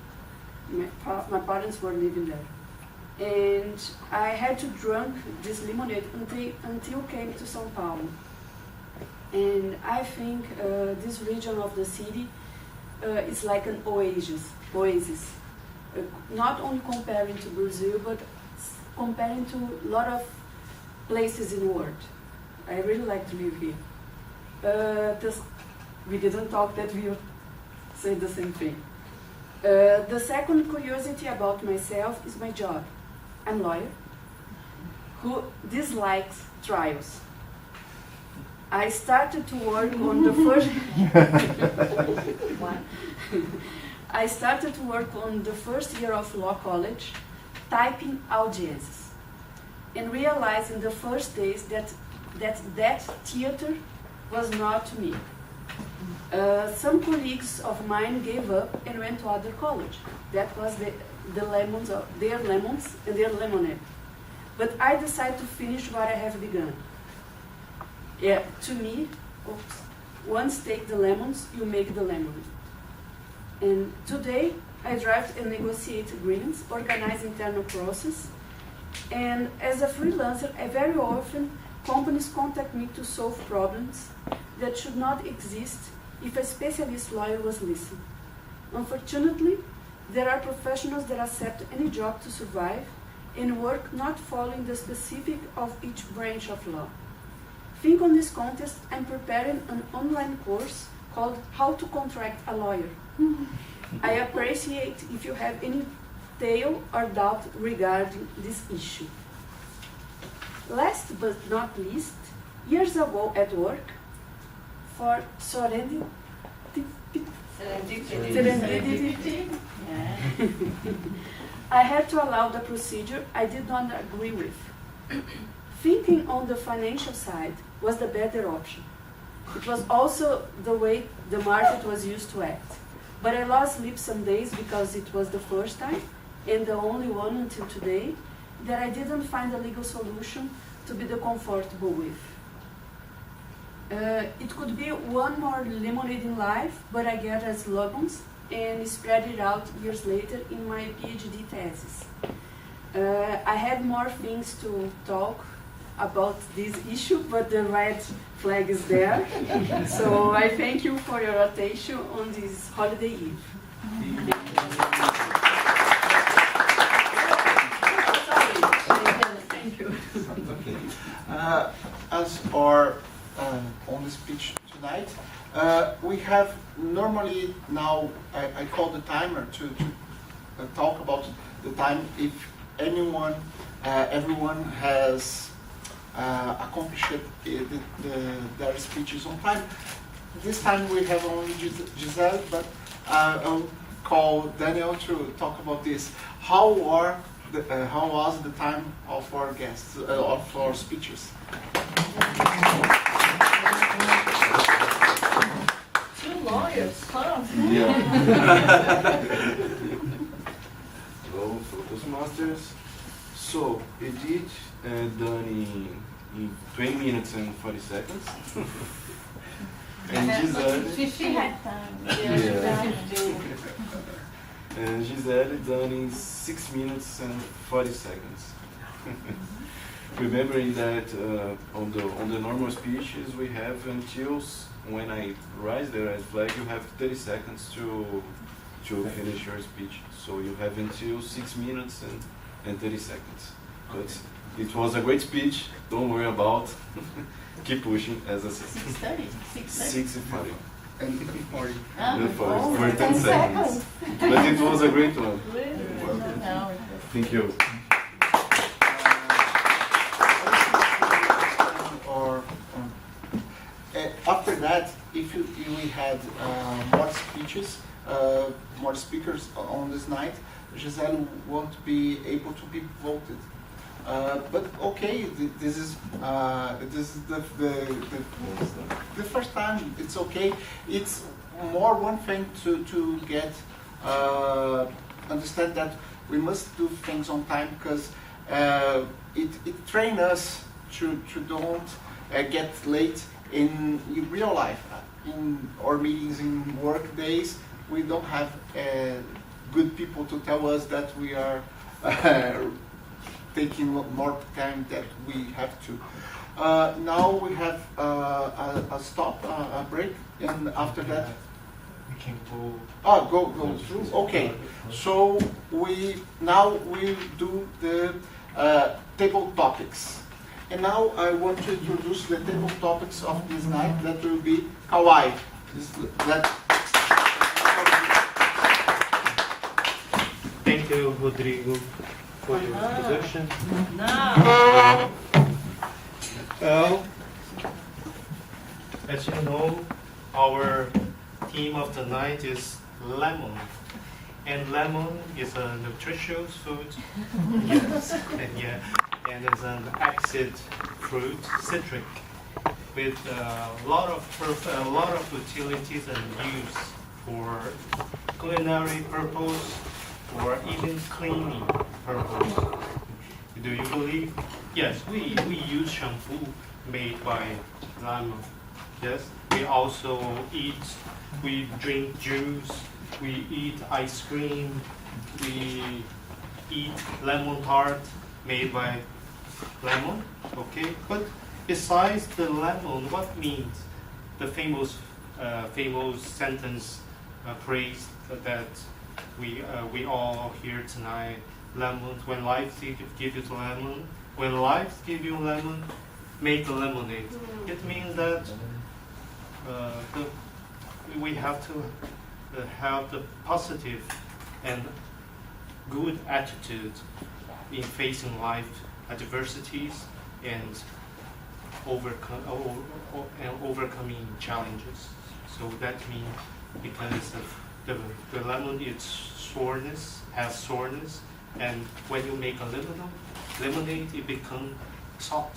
My parents were living there. And I had to drink this lemonade until came to São Paulo. And I think this region of the city is like an oasis. Not only comparing to Brazil, but comparing to a lot of places in the world. I really like to live here. We didn't talk that we say the same thing. The second curiosity about myself is my job. I'm a lawyer who dislikes trials. I started to work on the first. I started to work on the first year of law college, typing audiences, and realized in the first days that theater was not to me. Some colleagues of mine gave up and went to other college. That was their lemons and their lemonade. But I decided to finish what I have begun. Yeah, to me, once take the lemons, you make the lemonade. And today, I draft and negotiate agreements, organize internal process, and as a freelancer, very often companies contact me to solve problems that should not exist if a specialist lawyer was listening. Unfortunately, there are professionals that accept any job to survive and work not following the specific of each branch of law. Think on this context, I'm preparing an online course called How to Contract a Lawyer. I appreciate if you have any tale or doubt regarding this issue. Last but not least, years ago at work, for serendipity, I had to allow the procedure I did not agree with. Thinking on the financial side was the better option. It was also the way the market was used to act. But I lost sleep some days because it was the first time, and the only one until today, that I didn't find a legal solution to be the comfortable with. It could be one more lemonade in life, but I gathered slogans and spread it out years later in my PhD thesis. I had more things to talk about this issue, but the red flag is there. So I thank you for your attention on this holiday eve. Thank you. As our only speech tonight, we have normally now, I call the timer to talk about the time if everyone has accomplished their speeches on time. This time we have only Giselle, but I'll call Daniel to talk about this. How was the time of our guests, of our speeches? Two lawyers, huh? Yeah. Hello, Toastmasters. So, Edith done in 20 minutes and 40 seconds. And Giselle, She had time. Yeah. And Giselle done in 6 minutes and 40 seconds. Remembering that on the normal speeches we have until when I raise the red flag, you have 30 seconds to finish your speech. So you have until 6 minutes and 30 seconds. But it was a great speech. Don't worry about. Keep pushing, as I said. 6:30. 6:40. And 40. For 10 seconds. But it was a great one. No. Thank you. After that, if we had more speeches, more speakers on this night, Giselle won't be able to be voted. But okay, this is the first time. It's okay. It's more one thing to get understand that we must do things on time, because it trains us to don't get late in real life. In our meetings, in work days, we don't have good people to tell us that we are taking more time that we have to. Now we have a break, and after that We can go. go through. Okay, so we do the table topics, and now I want to introduce the table topics of this night. That will be kawaii. Thank you, Rodrigo, for your introduction. Well, as you know, our theme of the night is lemon. And lemon is a nutritious food. Yes, and it's an acid fruit, citric, with a lot of utilities and use for culinary purpose or even cleaning purpose. Do you believe? Yes, we use shampoo made by lemon. Yes, we drink juice, we eat ice cream, we eat lemon tart made by lemon. Okay, but besides the lemon, what means the famous sentence phrase that we all hear tonight? Lemon. When life gives you lemon, make a lemonade. It means that we have to have the positive and good attitude in facing life adversities and overcoming challenges. So that means because the lemon has soreness, and when you make a lemonade, it becomes salt.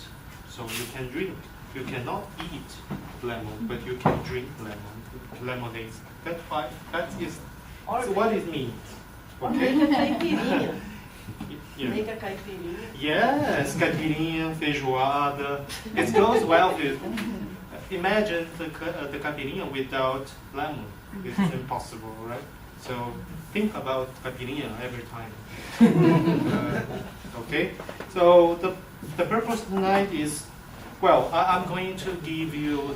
So you can drink. You cannot eat lemon, but you can drink lemonade. That is so what it means. Okay? Caipirinha. Yeah. Make a caipirinha. Yes, caipirinha, feijoada. It goes well with. Imagine the caipirinha without lemon. It's impossible, right? So think about caipirinha every time. Okay. So the purpose tonight is, well, I'm going to give you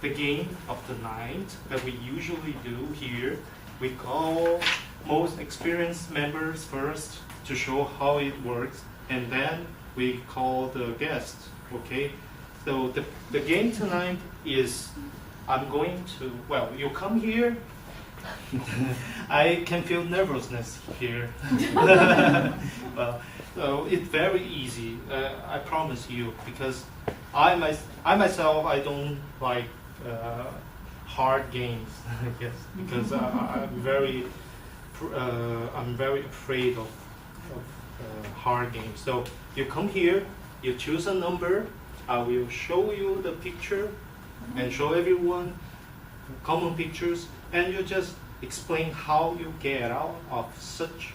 the game of the night that we usually do here. We call most experienced members first to show how it works, and then we call the guest. Okay. So the game tonight is, I'm going to, well, you come here. I can feel nervousness here. Well, so it's very easy. I promise you, because I myself I don't like hard games. Yes, because I'm very afraid of hard games. So you come here, you choose a number. I will show you the picture and show everyone common pictures, and you just explain how you get out of such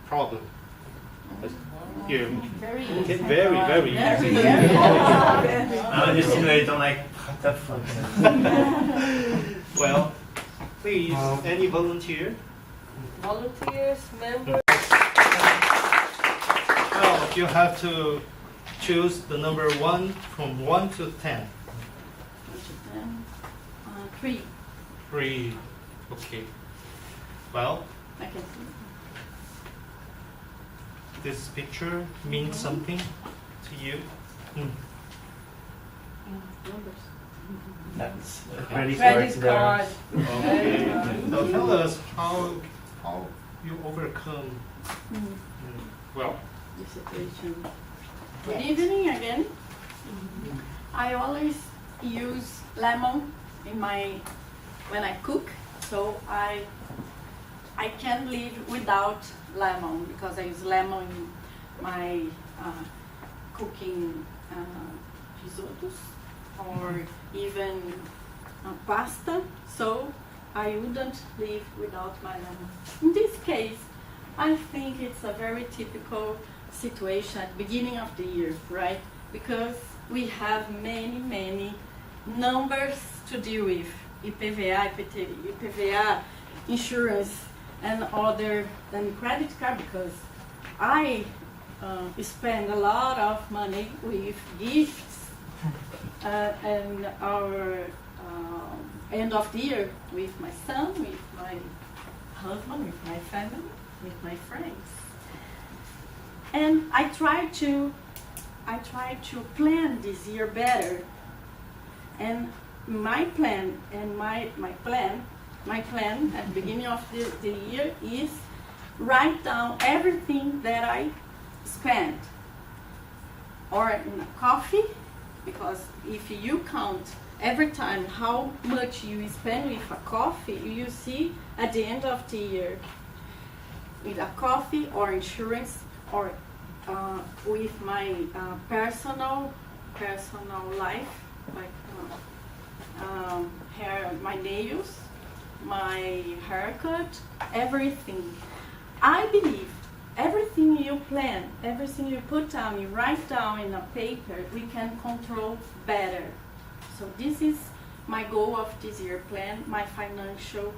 problem. Here. Very Okay, easy. very easy. I just don't like that fun. Well, please, any volunteer? Volunteers, members. Well, you have to choose the number 1 from 1 to 10. 3. 3. Okay. Well, I can see. this picture means something to you. Numbers. That's Credit there. card. Okay. So tell us how you overcome. Well, The situation. Good evening again. I always use lemon in when I cook, so I can't live without lemon because I use lemon in my cooking risottos or even pasta, so I wouldn't live without my lemon. In this case, I think it's a very typical situation at the beginning of the year, right? Because we have many numbers to deal with, IPVA, IPVA, insurance, and other than credit card, because I spend a lot of money with gifts and our end of the year with my son, with my husband, with my family, with my friends. And I try to plan this year better. And my plan at the beginning of the year is write down everything that I spend. Or in a coffee, because if you count every time how much you spend with a coffee, you see at the end of the year with a coffee or insurance or with my personal life, like hair, my nails, my haircut, everything. I believe everything you plan, everything you put down, you write down in a paper, we can control better. So this is my goal of this year, plan my financial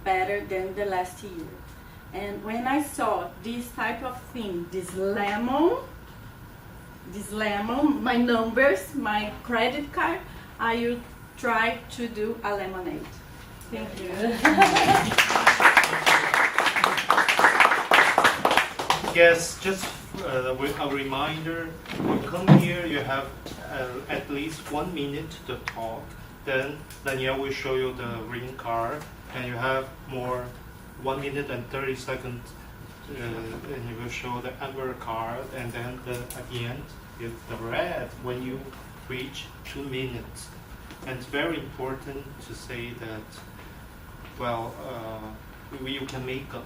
better than the last year. And when I saw this type of thing, this lemon, my numbers, my credit card, I will try to do a lemonade. Thank you. Yes, just with a reminder, you come here, you have at least 1 minute to talk. Then Danielle will show you the green card, and you have more 1 minute and 30 seconds, and you will show the amber card, and then at the end is the red when you reach 2 minutes. And it's very important to say that, well, you can make up,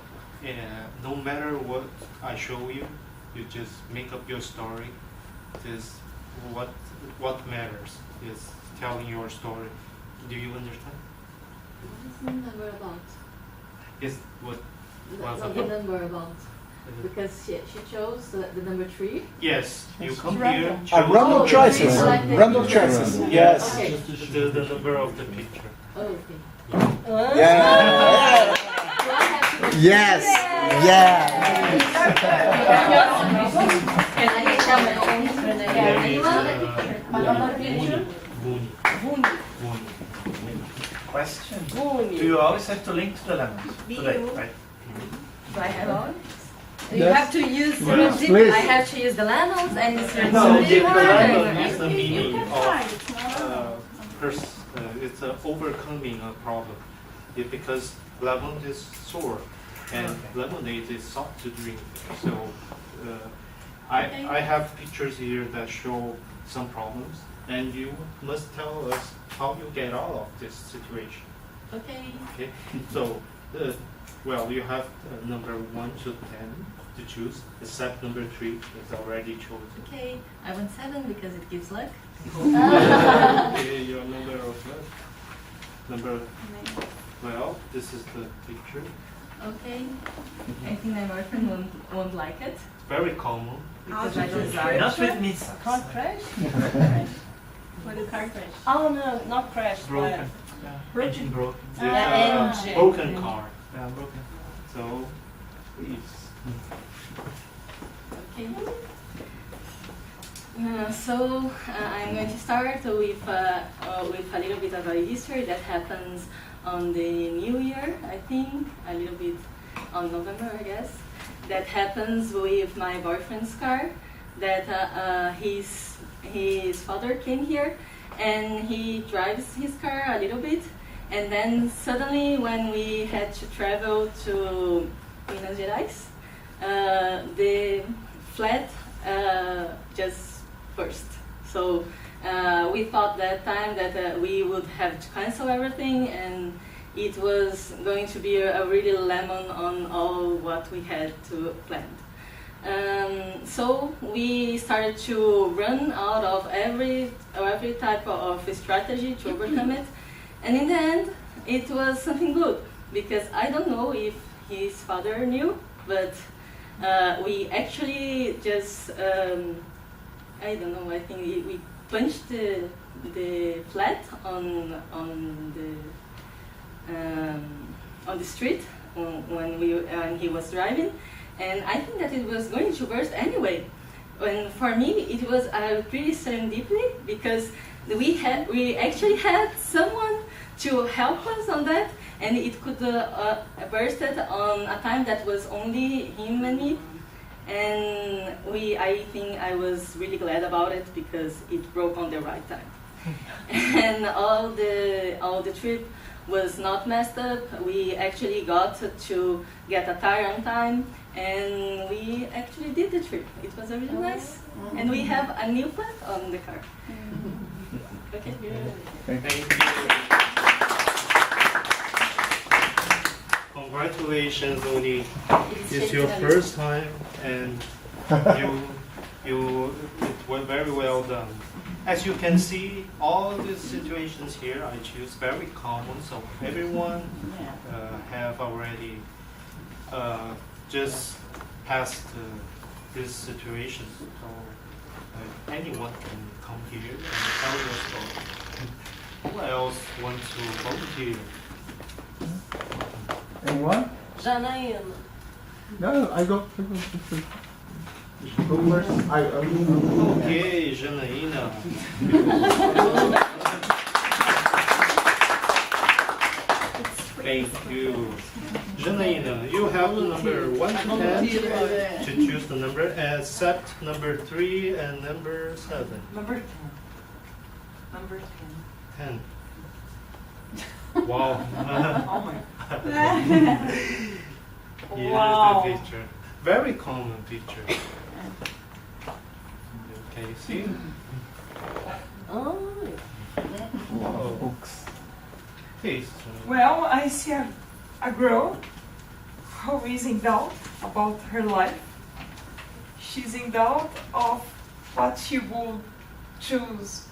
no matter what I show you, you just make up your story. This what matters is telling your story. Do you understand? What is the number about? Yes, what was The about? number about? Because she chose the number 3. Yes, you come Random. here, choose Random Oh, choices. like the Random picture. choices. Okay. Yes. Okay. the number of the picture. Oh, okay. Yeah. So I have to Yes. Yeah. Can I tell my own name? There is Another picture? Buni. Question. Do you always have to link to the lemons? Today, right? Do I have all? You have to use Please. I have to use the lemons and this is No, really the hard. lemon is the You meaning can of try, it's not it's overcoming a problem. Because lemon is sour and lemonade is soft to drink. So I have pictures here that show some problems, and you must tell us how you get out of this situation. Okay. Okay. So well, you have number 1 to 10 to choose. Except number 3 is already chosen. Okay. I want 7 because it gives luck. Okay, your number of luck. Well, this is the picture. Okay. I think my boyfriend won't like it. Very common. Because I desire. Not with me. Car crash? Crash. What is car crash? Oh no, not crash. Broken. Broken. Engine broken. Engine. Broken car. Yeah, broken. So, please. Okay. So I'm going to start with a little bit of a history that happens on the New Year, I think, a little bit on November, I guess. That happens with my boyfriend's car. That his father came here, and he drives his car a little bit, and then suddenly when we had to travel to Minas Gerais, the flat just burst. So we thought that time that we would have to cancel everything, and it was going to be a really lemon on all what we had to plan. So we started to run out of every type of strategy to overcome it, and in the end, it was something good, because I don't know if his father knew, but we actually just I don't know. I think we punched the flat on the street when he was driving, and I think that it was going to burst anyway. And for me, it was pretty serendipity, because we actually had someone to help us on that, and it could burst it on a time that was only him and me. And I think I was really glad about it, because it broke on the right time. And all the trip was not messed up. We actually got to get a tire on time, and we actually did the trip. It was really nice. And we have a new plant on the car. Okay. Thank you. Congratulations, Oni. It's your first time, and it went very well done. As you can see, all these situations here I choose very common, so everyone have already just passed this situation. So anyone can come here and tell your story. Who else wants to volunteer? Anyone? Janaína. No, I go first. Okay, Janaína. Thank you. Janaína, you have the number 1 to 10 to choose the number, except number 3 and number 7. Number 10. Number 10. 10. Wow. Oh my. Here's Wow. the picture. Very common picture. Can you see? Oh. Oh. Please. Well, I see a girl who is in doubt about her life. She's in doubt of what she will choose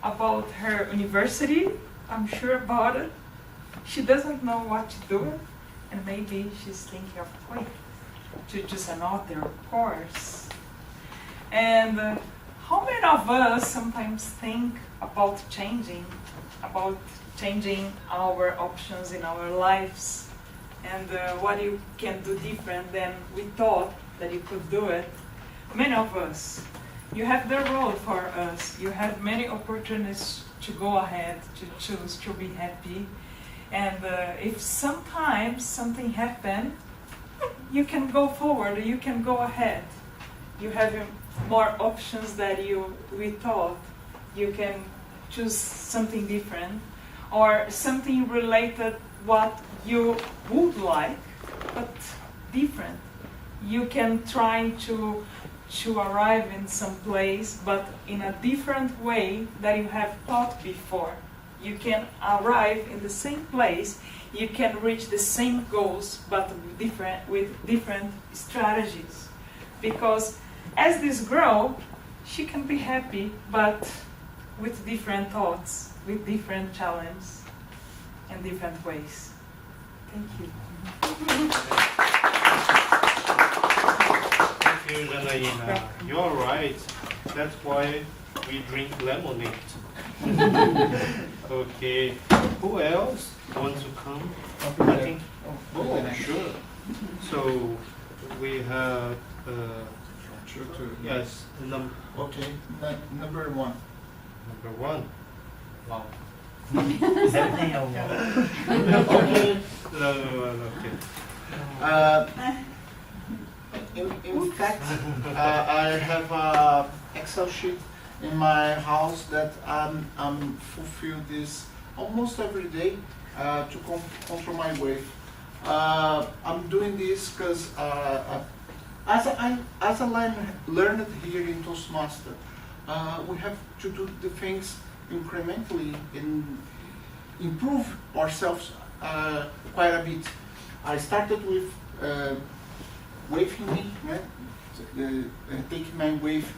about her university. I'm sure about it. She doesn't know what to do, and maybe she's thinking of quitting to choose another course. And how many of us sometimes think about changing our options in our lives, and what you can do different than we thought that you could do it? Many of us. You have the road for us. You have many opportunities to go ahead, to choose, to be happy. And if sometimes something happens, you can go forward, you can go ahead. You have more options than we thought. You can choose something different, or something related what you would like, but different. You can try to arrive in some place, but in a different way that you have thought before. You can arrive in the same place, you can reach the same goals, but with different strategies. Because as this girl, she can be happy, but with different thoughts, with different challenges, and different ways. Thank you. Thank you, Janaína. You're right. That's why we drink lemonade. Okay. Who else wants to come? I think. Oh, sure. So we have. Yes. Okay. Number one. Number one. Wow. Is everything a wall? Okay. No, okay. In fact, I have an Excel sheet in my house that I'm fulfill this almost every day to control my weight. I'm doing this because as I learned here in Toastmasters, we have to do the things incrementally and improve ourselves quite a bit. I started with waving taking my wave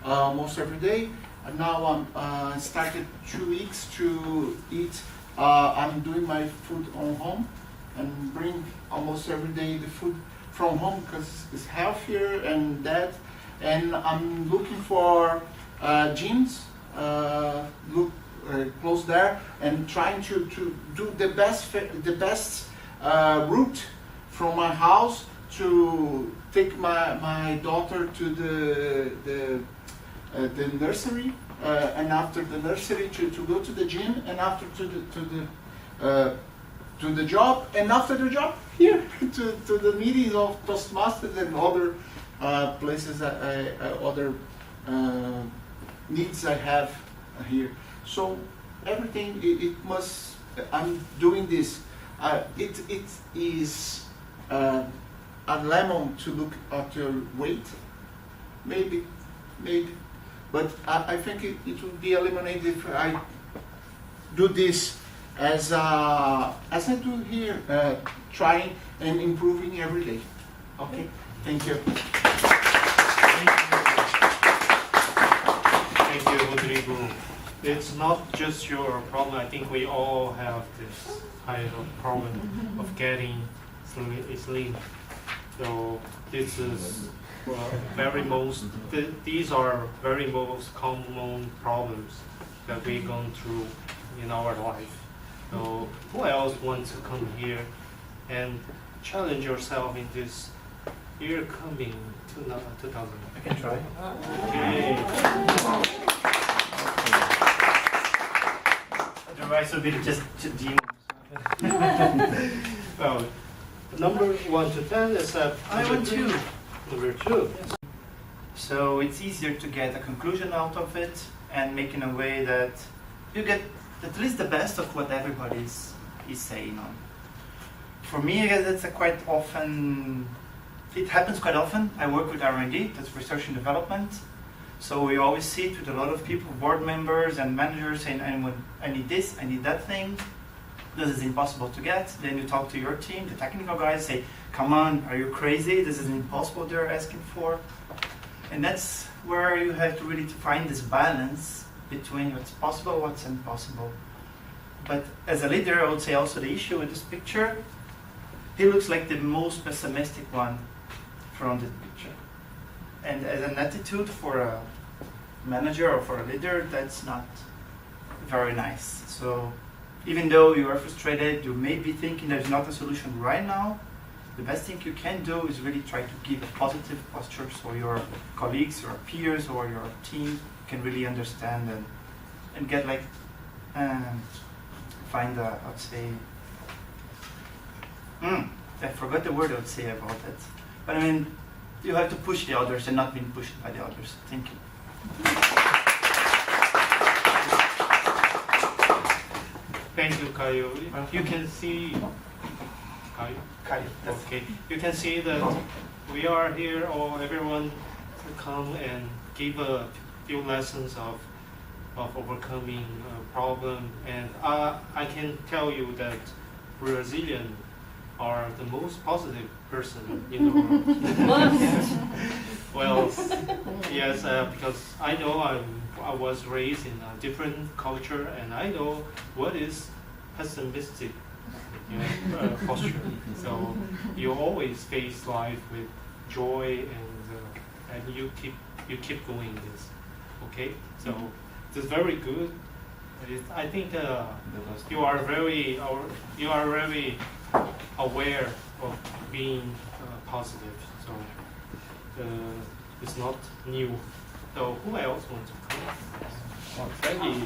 almost every day. And now I'm started 2 weeks to eat. I'm doing my food on home and bring almost every day the food from home because it's healthier and that. And I'm looking for gyms, look close there, and trying to do the best route from my house to take my daughter to the nursery, and after the nursery to go to the gym, and after to the job, and after the job here to the meetings of Toastmasters and other places, other needs I have here. So everything it must. I'm doing this. It is a lemon to look at your weight, maybe, but I think it would be eliminated if I do this as I do here, trying and improving every day. Okay, thank you. Thank you, Rodrigo. It's not just your problem. I think we all have this kind of problem of getting slim. So this is these are very most common problems that we're going through in our life. So who else wants to come here and challenge yourself in this year coming 2000? I can try. Okay. Otherwise, it would be just demons. Well, number 1 to 10 is I want 2. Number 2. Yes. So it's easier to get a conclusion out of it and make in a way that you get at least the best of what everybody is saying on. For me, I guess it's quite often, it happens quite often. I work with R&D, that's research and development. So we always sit with a lot of people, board members and managers saying, I need this, I need that thing. This is impossible to get. Then you talk to your team, the technical guys say, come on, are you crazy? This is impossible they're asking for. And that's where you have to really find this balance between what's possible, what's impossible. But as a leader, I would say also the issue with this picture, he looks like the most pessimistic one from the picture. And as an attitude for a manager or for a leader, that's not very nice. So even though you are frustrated, you may be thinking there's not a solution right now, the best thing you can do is really try to give a positive posture so your colleagues, your peers, or your team can really understand and get like, find a, I would say, I forgot the word I would say about it. But I mean, you have to push the others and not being pushed by the others. Thank you. Thank you, Caio. You can see, Caio. Okay. You can see that we are here, or everyone to come and give a few lessons of overcoming a problem. And I can tell you that Brazilians are the most positive person in the world. Well, yes, because I know I was raised in a different culture, and I know what is pessimistic posture. So you always face life with joy, and you keep going this. Okay, so it's very good. I think you are very aware of being positive. So it's not new. So who else wants to come? Oh, Freddie.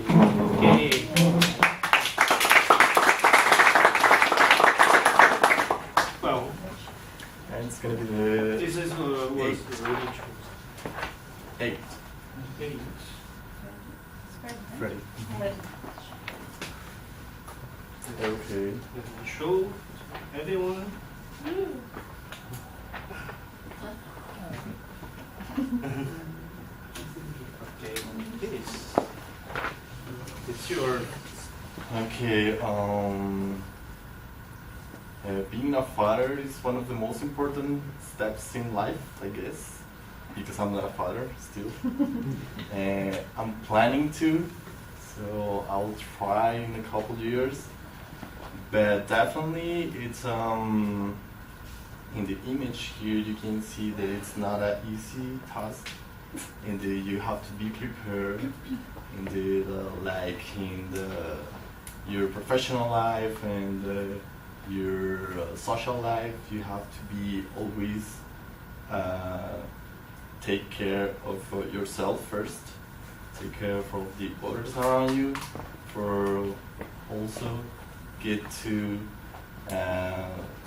Okay. Well, and it's gonna be the. This is was really chosen. 8. 8. Freddie. Okay. Show everyone. Okay, this. It's your. Okay. Being a father is one of the most important steps in life, I guess, because I'm not a father still. I'm planning to, so I'll try in a couple years. But definitely, it's in the image here you can see that it's not an easy task, and you have to be prepared in your professional life and your social life. You have to be always take care of yourself first, take care of the others around you, for also get to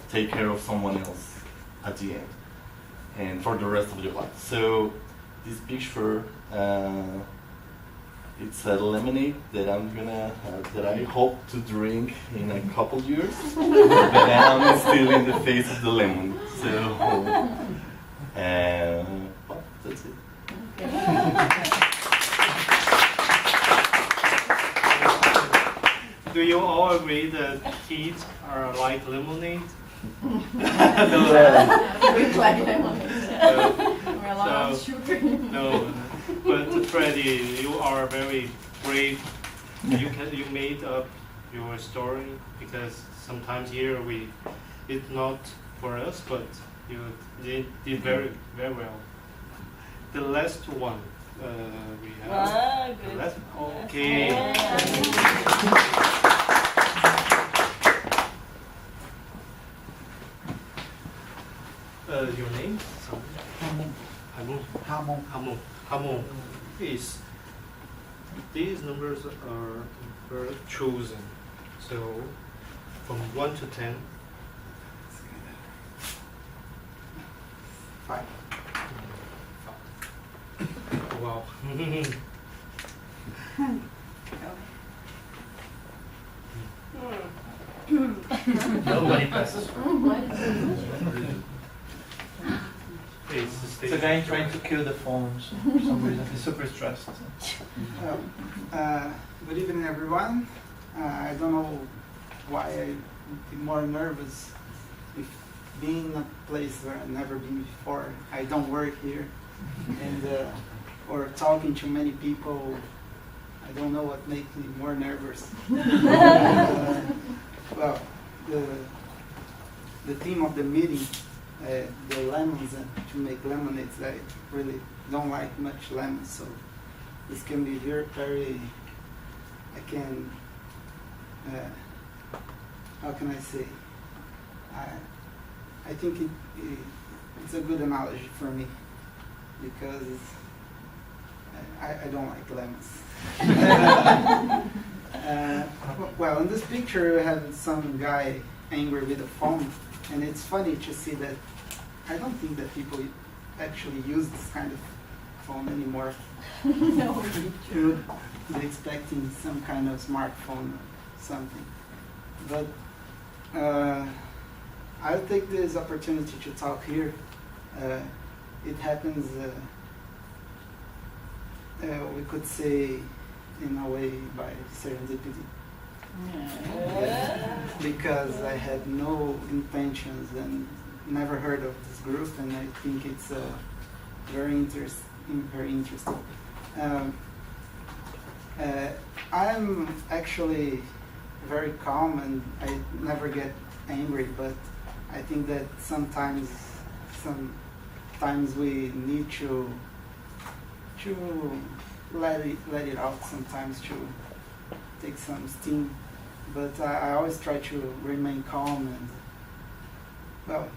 take care of someone else at the end and for the rest of your life. So this picture, it's a lemonade that that I hope to drink in a couple years, but I'm still in the phase of the lemon. So, well, that's it. Do you all agree that kids are like lemonade? We like lemonade. We're a lot of sugar. No, but Freddie, you are very brave. You made up your story, because sometimes here it's not for us, but you did very well. The last one we have. Good. Last, okay. Your name? Hamon. Please. These numbers are chosen. So from 1 to 10. 5. Wow. Nobody passes. It's a guy trying to kill the phones for some reason. He's super stressed. Good evening, everyone. I don't know why I'm more nervous if being in a place where I've never been before. I don't work here, and or talking to many people. I don't know what makes me more nervous. Well, the theme of the meeting, the lemons, to make lemonades. I really don't like much lemons, so this can be very. I can. How can I say? I think it's a good analogy for me, because I don't like lemons. Well, in this picture, we have some guy angry with a phone, and it's funny to see that I don't think that people actually use this kind of phone anymore. No. You would be expecting some kind of smartphone or something. But I'll take this opportunity to talk here. It happens, we could say, in a way, by serendipity. Because I had no intentions and never heard of this group, and I think it's very interesting. I'm actually very calm, and I never get angry, but I think that sometimes we need to let it out sometimes, to take some steam. But I always try to remain calm and, well,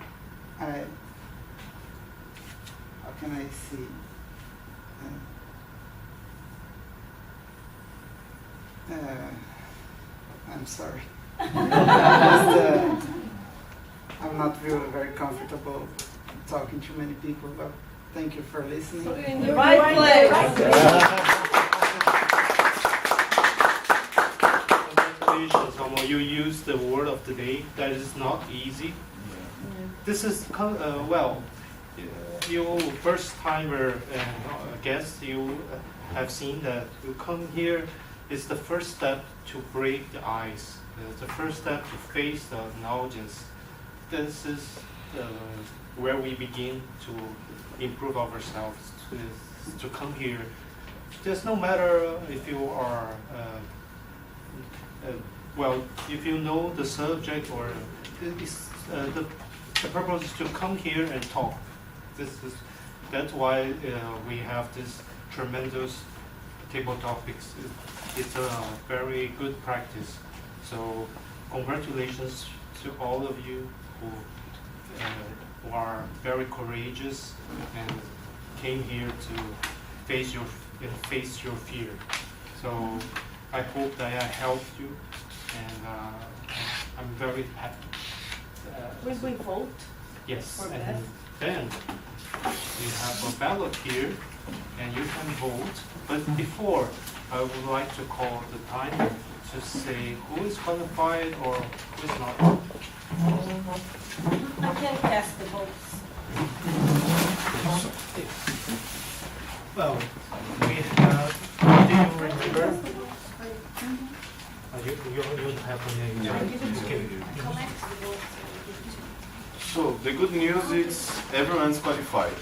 how can I see? I'm sorry. I'm not really very comfortable talking to many people, but thank you for listening. So you're in the right place. Congratulations, Homo. You used the word of the day. That is not easy. This is, you first timer guest, you have seen that you come here is the first step to break the ice. The first step to face the audience. This is where we begin to improve ourselves, to come here. Just no matter if you are, if you know the subject or the purpose is to come here and talk. That's why we have this tremendous table topics. It's a very good practice. So congratulations to all of you who are very courageous and came here to face your fear. So I hope that I helped you, and I'm very happy. Will we vote? Yes, for and that? then we have a ballot here, and you can vote. But before, I would like to call the timer to say who is qualified or who is not. I can cast the votes. Well, we have. Do you remember? You have a name. Okay. So the good news is everyone's qualified.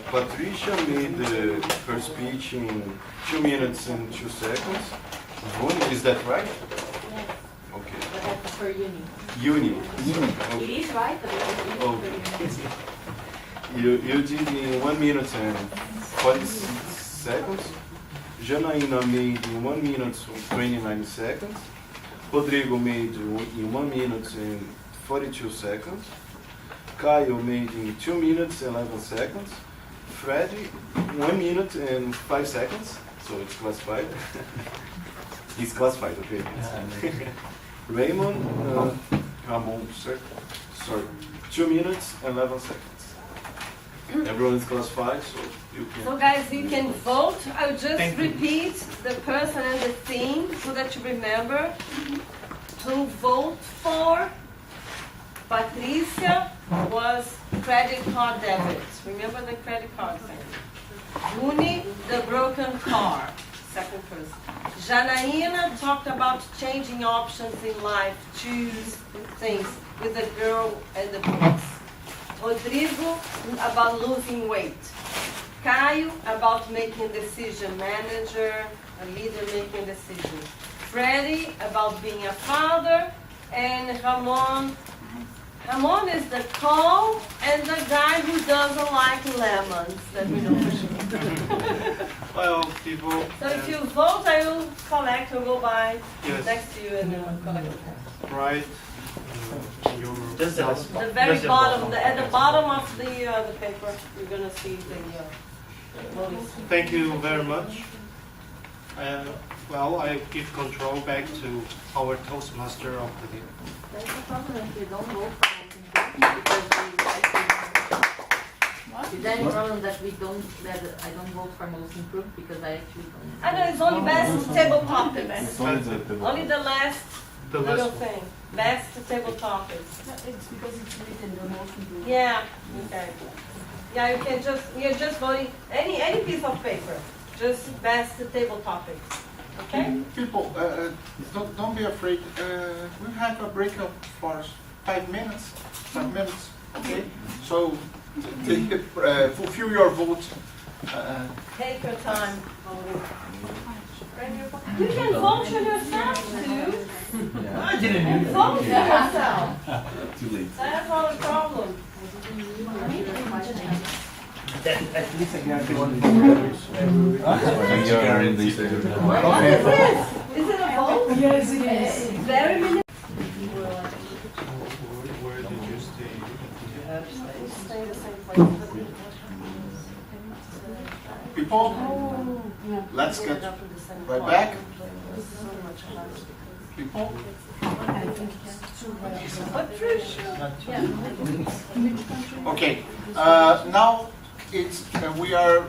Patricia made her speech in 2 minutes and 2 seconds. Is that right? Yes. Okay. But that's for uni. Uni. It is right, but it's Oh. You did in 1 minute and 46 seconds. Janaína made in 1 minute and 29 seconds. Rodrigo made in 1 minute and 42 seconds. Caio made in 2 minutes and 11 seconds. Freddy, 1 minute and 5 seconds. So it's classified. He's classified, okay. Raymond, Ramon, sorry, 2 minutes and 11 seconds. Everyone is classified, so you can. So guys, you can vote. I'll just repeat the person and the theme so that you remember. To vote for Patricia was credit card debit. Remember the credit card thing. Uni, the broken car. Second person. Janaína talked about changing options in life, choose things with the girl and the boys. Rodrigo about losing weight. Caio about making decision, manager, a leader making decisions. Freddy about being a father, and Ramon is the calm and the guy who doesn't like lemons, that we know for sure. Well, people. So if you vote, I will collect or go by next to you and collect. Right. The very bottom, at the bottom of the paper, you're gonna see the voting. Thank you very much. I give control back to our Toastmaster of the day. That's the problem if you don't vote for anything because is there any problem that I don't vote for most improved because I actually don't? I know it's only best table topics. Only the last little thing. Best table topics. It's because it's written the most improved. Yeah. Okay. Yeah, you're just voting any piece of paper. Just best table topics. Okay. People, don't be afraid. We have a breakout for 5 minutes. 5 minutes. Okay. So fulfill your vote. Take your time. You can vote for yourself too. Yeah. I didn't need vote for yourself. Too late. That's not a problem. At least I guarantee one We are in the Is it a vote? Yes, it is. Very many. Where did you stay? Stay the same place. People, let's get right back. People, okay. Now we are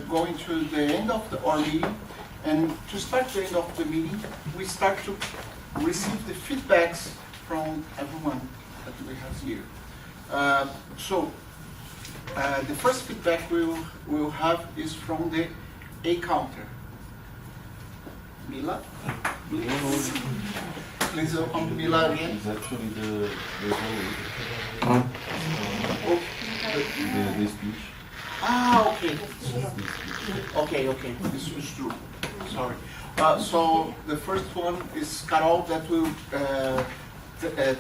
going to the end of our meeting, and to start the end of the meeting, we start to receive the feedbacks from everyone that we have here. The first feedback we'll have is from the A counter. Mila, please. Please welcome Mila again. It's actually the speech. Ah, okay. Okay. This is true. Sorry. So the first one is Carol that will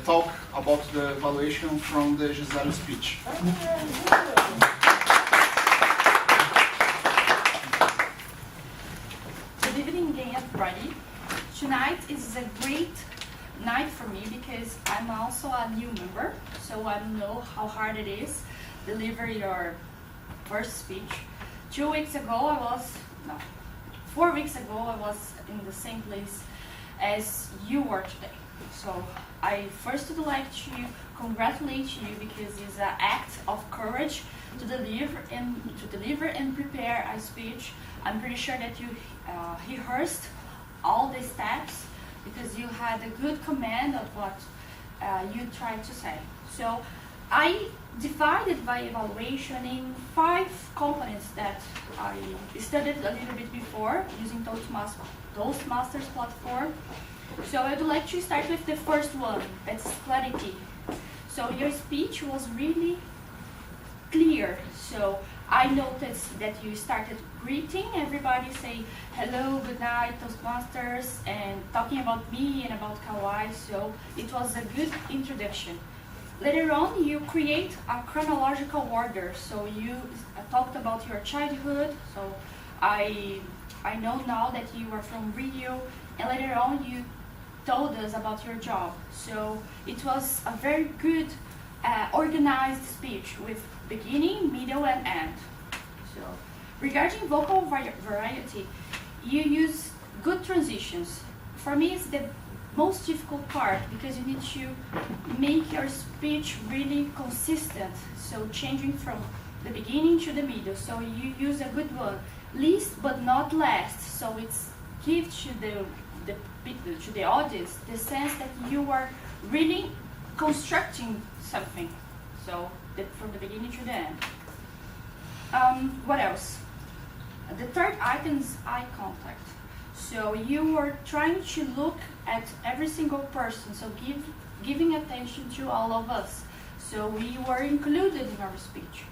talk about the evaluation from the Giselle speech. Good evening again, everybody. Tonight is a great night for me because I'm also a new member, so I know how hard it is deliver your first speech. 4 weeks ago I was in the same place as you were today. So I first would like to congratulate you because it's an act of courage to deliver and prepare a speech. I'm pretty sure that you rehearsed all the steps because you had a good command of what you tried to say. So I divided my evaluation in 5 components that I studied a little bit before using Toastmasters platform. So I would like to start with the first one, that's clarity. So your speech was really clear. So I noticed that you started greeting everybody, say hello, good night, Toastmasters, and talking about me and about Kauai. So it was a good introduction. Later on, you create a chronological order. So you talked about your childhood. So I know now that you are from Rio, and later on you told us about your job. So it was a very good organized speech with beginning, middle, and end. So regarding vocal variety, you use good transitions. For me, it's the most difficult part because you need to make your speech really consistent. So changing from the beginning to the middle. So you use a good one, least but not last. So it's gives to the audience the sense that you are really constructing something. So from the beginning to the end. What else? The third item is eye contact. So you are trying to look at every single person, so giving attention to all of us. So we were included in our speech.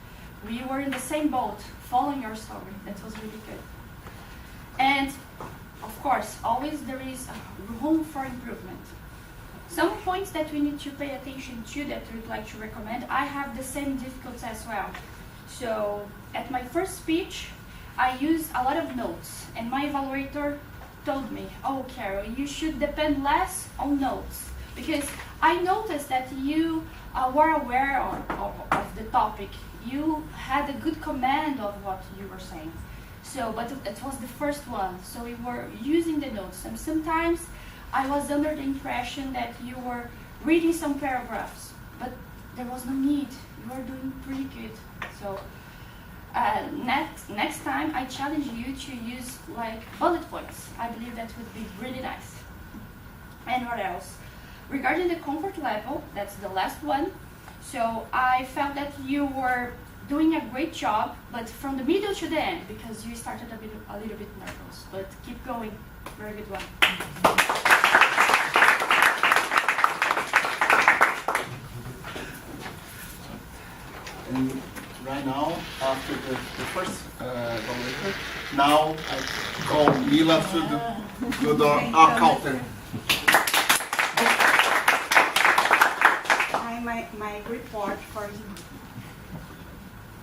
We were in the same boat, following your story. That was really good. And of course, always there is room for improvement. Some points that we need to pay attention to that we'd like to recommend, I have the same difficulties as well. So at my first speech, I used a lot of notes, and my evaluator told me, oh Carol, you should depend less on notes, because I noticed that you were aware of the topic. You had a good command of what you were saying. So, but it was the first one, so we were using the notes, and sometimes I was under the impression that you were reading some paragraphs, but there was no need. You were doing pretty good. So next time I challenge you to use like bullet points. I believe that would be really nice. And what else? Regarding the comfort level, that's the last one. So I felt that you were doing a great job, but from the middle to the end, because you started a little bit nervous. But keep going. Very good one. And right now, after the first evaluator, now I call Mila to the counter. my report for you.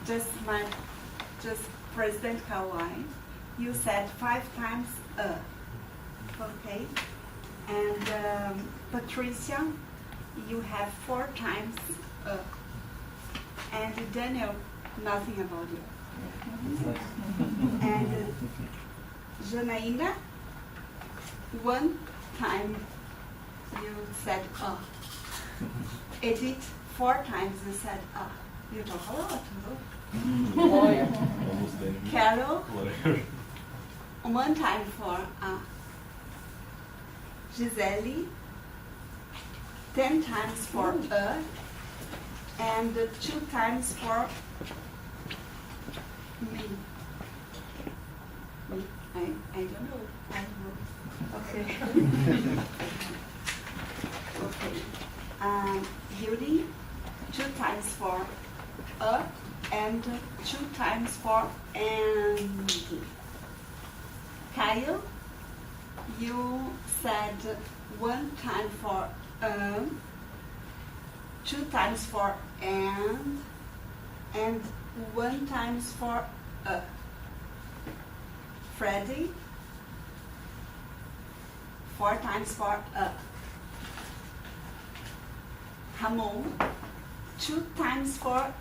Just President Kawai, you said 5 times okay, and Patricia, you have 4 times and Daniel, nothing about you. And Janaína, 1 time you said Edith, 4 times you said You talk a lot, no? Carol, 1 time for Gisele, 10 times for and 2 times for me. I don't know. I don't know. Okay. Okay. Yuri, 2 times for and 2 times for and. Kyle, you said 1 time for 2 times for and 1 times for Freddie, 4 times for Ramon, 2 times for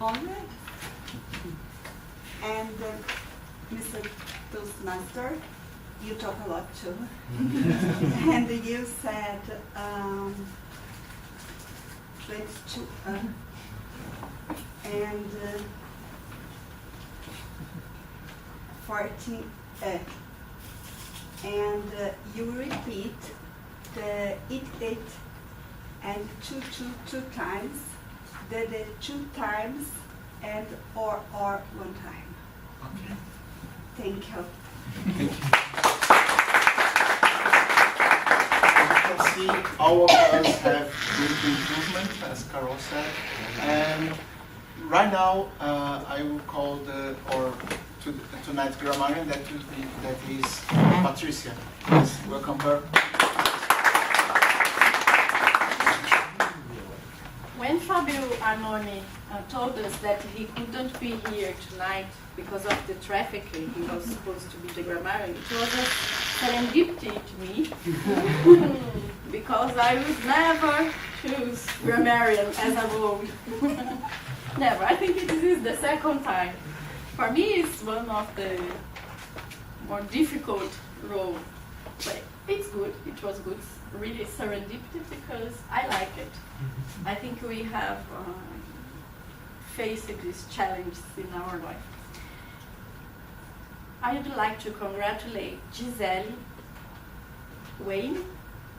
only, and Mr. Toastmaster, you talk a lot too. And you said 22 and 14 and you repeat the it and 2 times, the 2 times and or 1 time. Okay. Thank you. Thank you. As you can see, all of us have room to improvement, as Carol said. And right now, I will call tonight's grammarian, that is Patricia. Please welcome her. When Fabio Arnone told us that he couldn't be here tonight because of the traffic, he was supposed to be the grammarian, it was a serendipity to me because I would never choose grammarian as a role. Never. I think this is the second time. For me, it's one of the more difficult roles, but it's good. It was good. Really serendipity because I like it. I think we have faced these challenges in our life. I would like to congratulate Gisele, Wayne,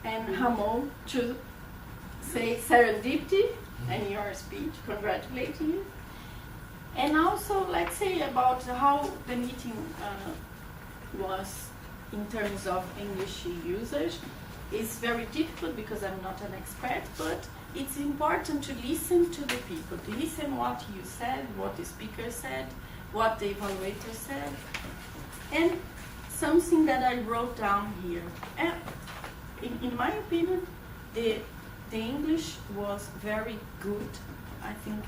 and Ramon to say serendipity and your speech, congratulating you. And also, let's say about how the meeting was in terms of English usage. It's very difficult because I'm not an expert, but it's important to listen to the people, to listen what you said, what the speaker said, what the evaluator said, and something that I wrote down here. And in my opinion, the English was very good. I think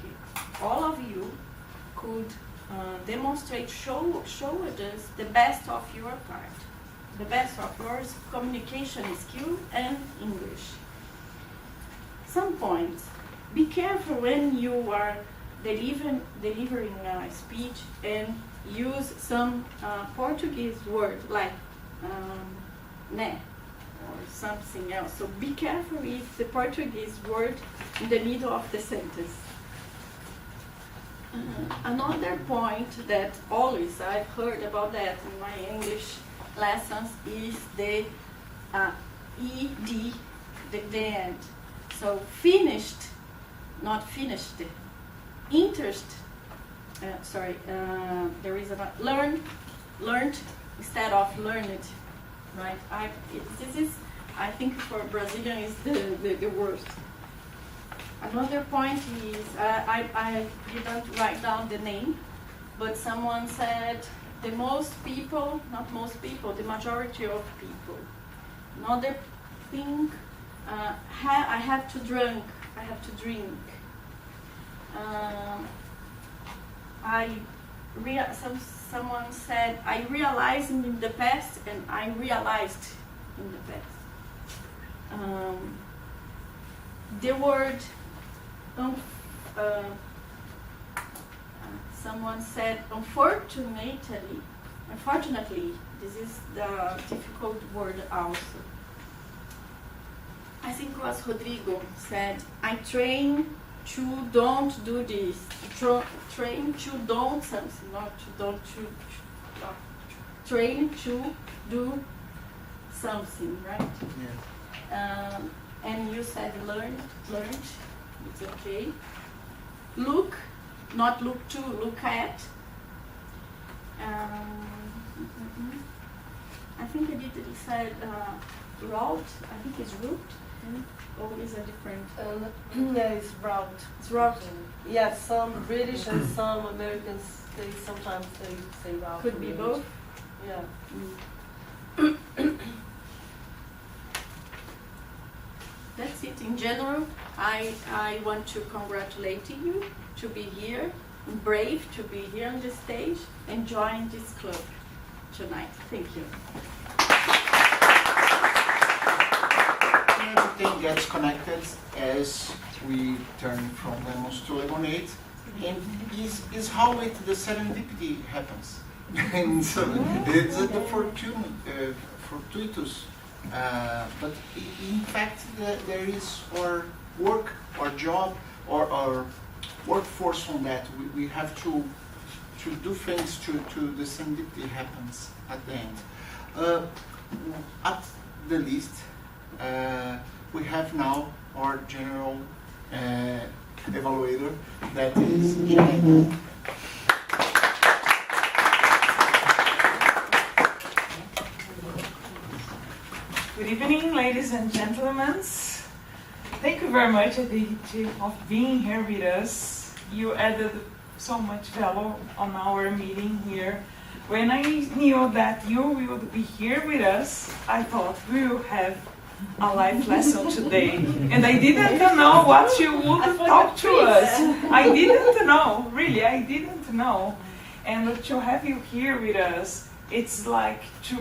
all of you could demonstrate, show us the best of your part. The best of yours, communication skill and English. Some points. Be careful when you are delivering a speech and use some Portuguese word like né or something else. So be careful with the Portuguese word in the middle of the sentence. Another point that always I've heard about that in my English lessons is the ed, the end. So finished, not finished. Interest, there is a learned instead of learned, right? This is, I think for Brazilian is the worst. Another point is, I didn't write down the name, but someone said the most people, not most people, the majority of people. Another thing I have to drink. I have to drink. Someone said, I realized in the past, and I realized in the past. The word, someone said, unfortunately, this is the difficult word also. I think it was Rodrigo said, I train to don't do this. Train to don't something, not to don't train to do something, right? Yeah. And you said learned, it's okay. Look, not look to, look at. I think Edith said route, I think it's route. Or is a different? Yeah, it's route. It's route. Yeah, some British and some Americans, sometimes they say route. Could be both. Yeah. That's it. In general, I want to congratulate you to be here, brave to be here on the stage and join this club tonight. Thank you. Everything gets connected as we turn from lemons to lemonade, and is how the serendipity happens. And so it's the fortuitous, but in fact there is our work, our job, or our workforce on that. We have to do things to the serendipity happens at the end. At the least. We have now our general evaluator, that is Edith. Good evening, ladies and gentlemen. Thank you very much, Edith, of being here with us. You added so much value on our meeting here. When I knew that you would be here with us, I thought we will have a life lesson today, and I didn't know what you would talk to us. I didn't know, really, I didn't know. And to have you here with us, it's like to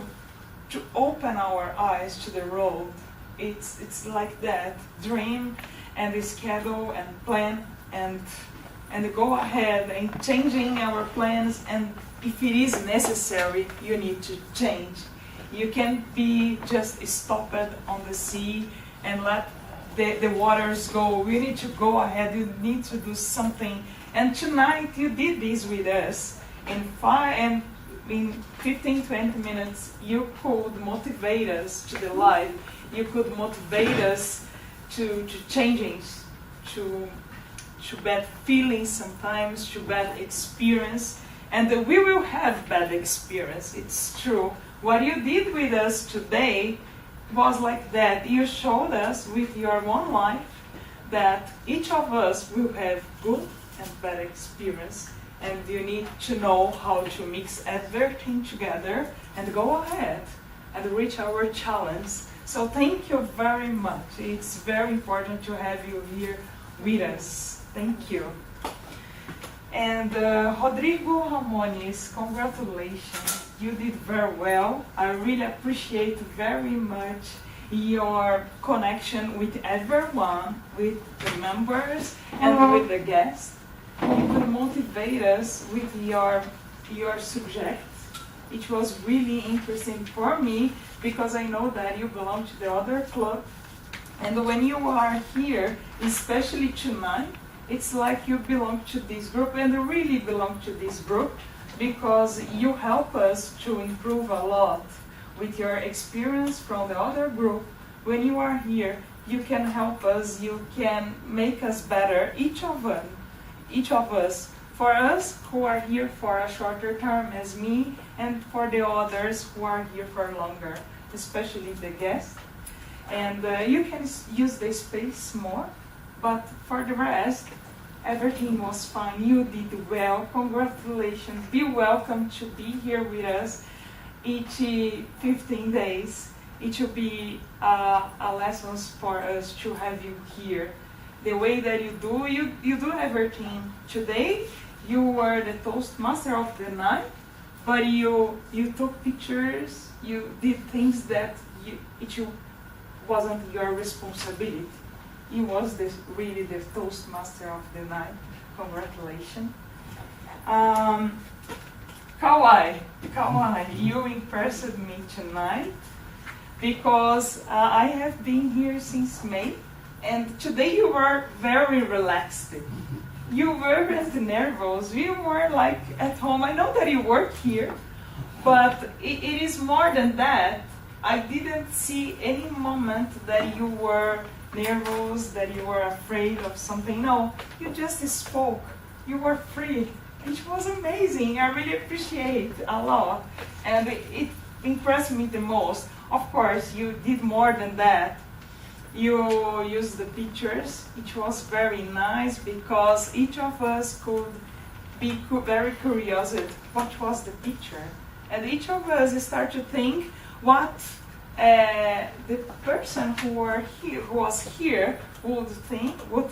open our eyes to the road. It's like that, dream and schedule and plan and go ahead and changing our plans, and if it is necessary, you need to change. You can't be just stopped on the sea and let the waters go. You need to go ahead. You need to do something. And tonight you did this with us. In 15, 20 minutes, you could motivate us to the life. You could motivate us to changing, to bad feelings sometimes, to bad experience. And we will have bad experience. It's true. What you did with us today was like that. You showed us with your own life that each of us will have good and bad experience, and you need to know how to mix everything together and go ahead and reach our challenge. So thank you very much. It's very important to have you here with us. Thank you. And Rodrigo Ramones, congratulations. You did very well. I really appreciate very much your connection with everyone, with the members and with the guests. You could motivate us with your subject. It was really interesting for me because I know that you belong to the other club. And when you are here, especially tonight, it's like you belong to this group, and really belong to this group because you help us to improve a lot with your experience from the other group. When you are here, you can help us, you can make us better, each of us. For us who are here for a shorter term as me, and for the others who are here for longer, especially the guests. And you can use the space more, but for the rest, everything was fine. You did well. Congratulations. Be welcome to be here with us each 15 days. it will be a lesson for us to have you here. The way that you do everything. Today, you were the Toastmaster of the night, but you took pictures, you did things that it wasn't your responsibility. You was really the Toastmaster of the night. Congratulations. Kawai, you impressed me tonight because I have been here since May, and today you were very relaxed. You weren't nervous. You were like at home. I know that you work here, but it is more than that. I didn't see any moment that you were nervous, that you were afraid of something. No, you just spoke. You were free. It was amazing. I really appreciate it a lot. And it impressed me the most. Of course, you did more than that. You used the pictures. It was very nice because each of us could be very curious at what was the picture. And each of us started to think what the person who was here would think, would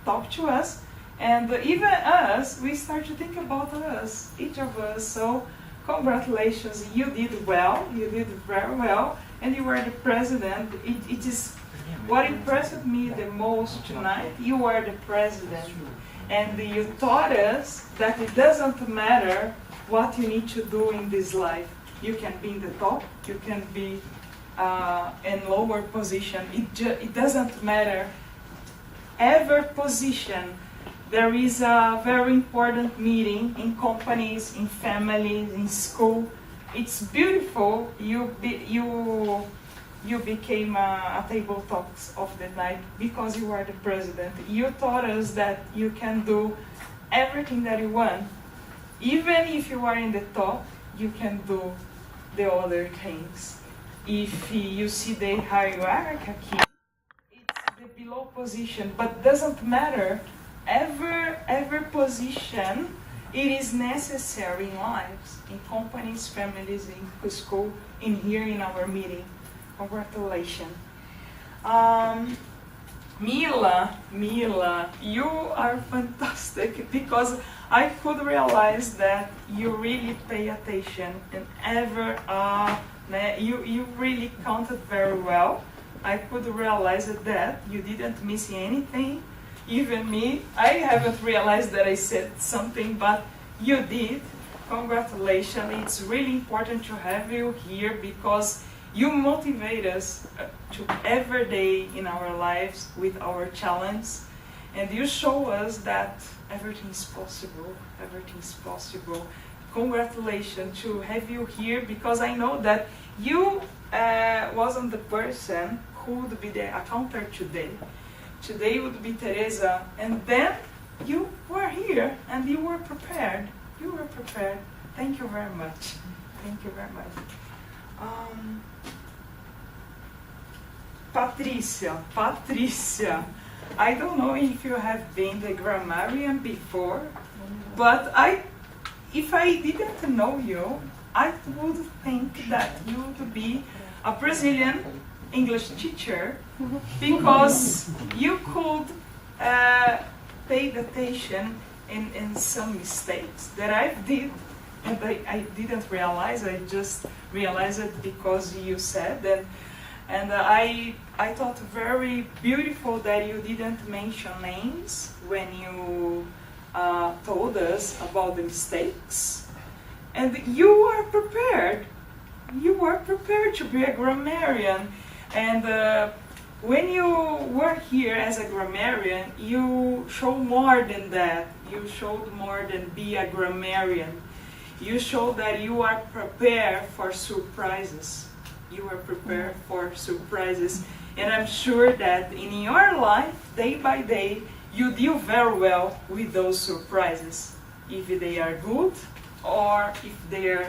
talk to us. And even us, we start to think about us, each of us. So congratulations, you did well, you did very well, and you were the president. It is what impressed me the most tonight. You were the president, and you taught us that it doesn't matter what you need to do in this life. You can be in the top, you can be in lower position. It doesn't matter. Every position. There is a very important meeting in companies, in families, in school. It's beautiful. You became a table talks of the night because you are the president. You taught us that you can do everything that you want. Even if you are in the top, you can do the other things. If you see the hierarchy, it's the below position, but doesn't matter. Every position, it is necessary in lives, in companies, families, in school, in here in our meeting. Congratulations. Mila, you are fantastic because I could realize that you really pay attention and you really counted very well. I could realize that you didn't miss anything. Even me, I haven't realized that I said something, but you did. Congratulations. It's really important to have you here because you motivate us to every day in our lives with our challenge. And you show us that everything is possible. Everything is possible. Congratulations to have you here because I know that you wasn't the person who would be the accountant today. Today would be Teresa, and then you were here and you were prepared. You were prepared. Thank you very much. Thank you very much. Patricia, I don't know if you have been the grammarian before, but if I didn't know you, I would think that you would be a Brazilian English teacher because you could pay attention in some mistakes that I did and I didn't realize. I just realized it because you said that. And I thought very beautiful that you didn't mention names when you told us about the mistakes. And you were prepared. You were prepared to be a grammarian. And when you were here as a grammarian, you showed more than that. You showed more than be a grammarian. You showed that you are prepared for surprises. You are prepared for surprises. And I'm sure that in your life, day by day, you deal very well with those surprises. If they are good or if they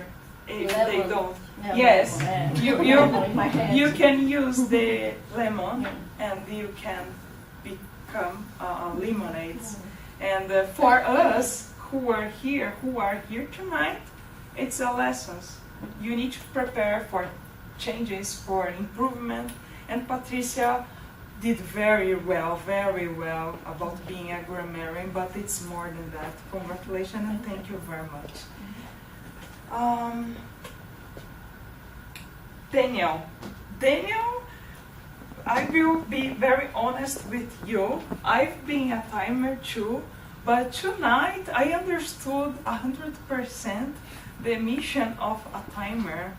don't. Yes, you can use the lemon and you can become lemonades. And for us who are here tonight, it's a lesson. You need to prepare for changes for improvement. And Patricia did very well about being a grammarian, but it's more than that. Congratulations and thank you very much. Daniel, I will be very honest with you. I've been a timer too, but tonight I understood 100% the mission of a timer.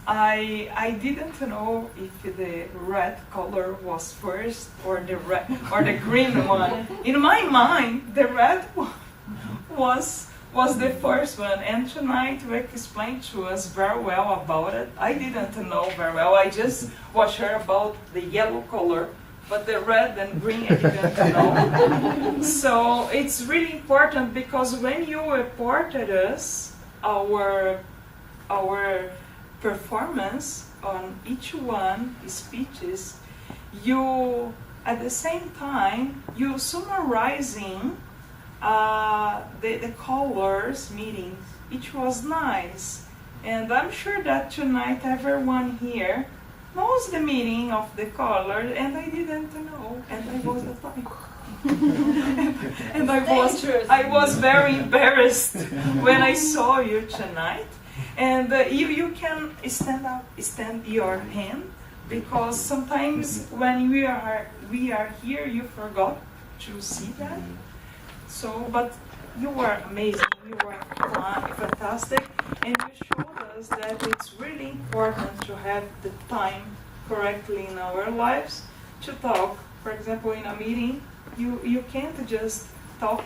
I didn't know if the red color was first or the green one. In my mind, the red one was the first one, and tonight you explained to us very well about it. I didn't know very well. I just was sure about the yellow color, but the red and green I didn't know. So it's really important because when you reported us our performance on each one speeches, you at the same time you summarizing the colors meetings. It was nice, and I'm sure that tonight everyone here knows the meaning of the color, and I didn't know, and I was at time. and I was very embarrassed when I saw you tonight. And you can stand your hand, because sometimes when we are here, you forgot to see that. So, but you were amazing, you were fantastic, and you showed us that it's really important to have the time correctly in our lives to talk. For example, in a meeting, you can't just talk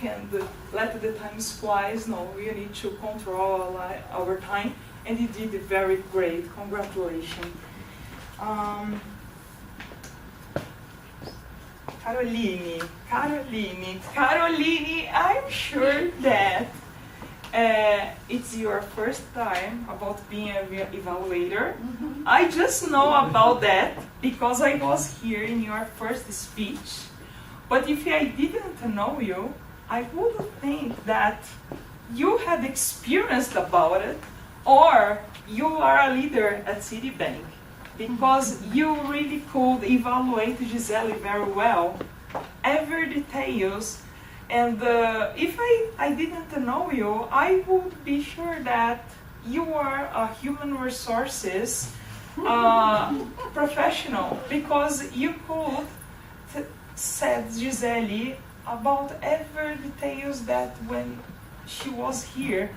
and let the time fly. No, we need to control our time, and you did very great. Congratulations. Caroline, I'm sure that it's your first time about being an evaluator. Mm-hmm. I just know about that because I was here in your first speech. But if I didn't know you, I would think that you had experienced about it, or you are a leader at Citibank, because you really could evaluate Gisele very well, every details. And if I didn't know you, I would be sure that you are a human resources professional, because you could said Gisele about every details that when she was here.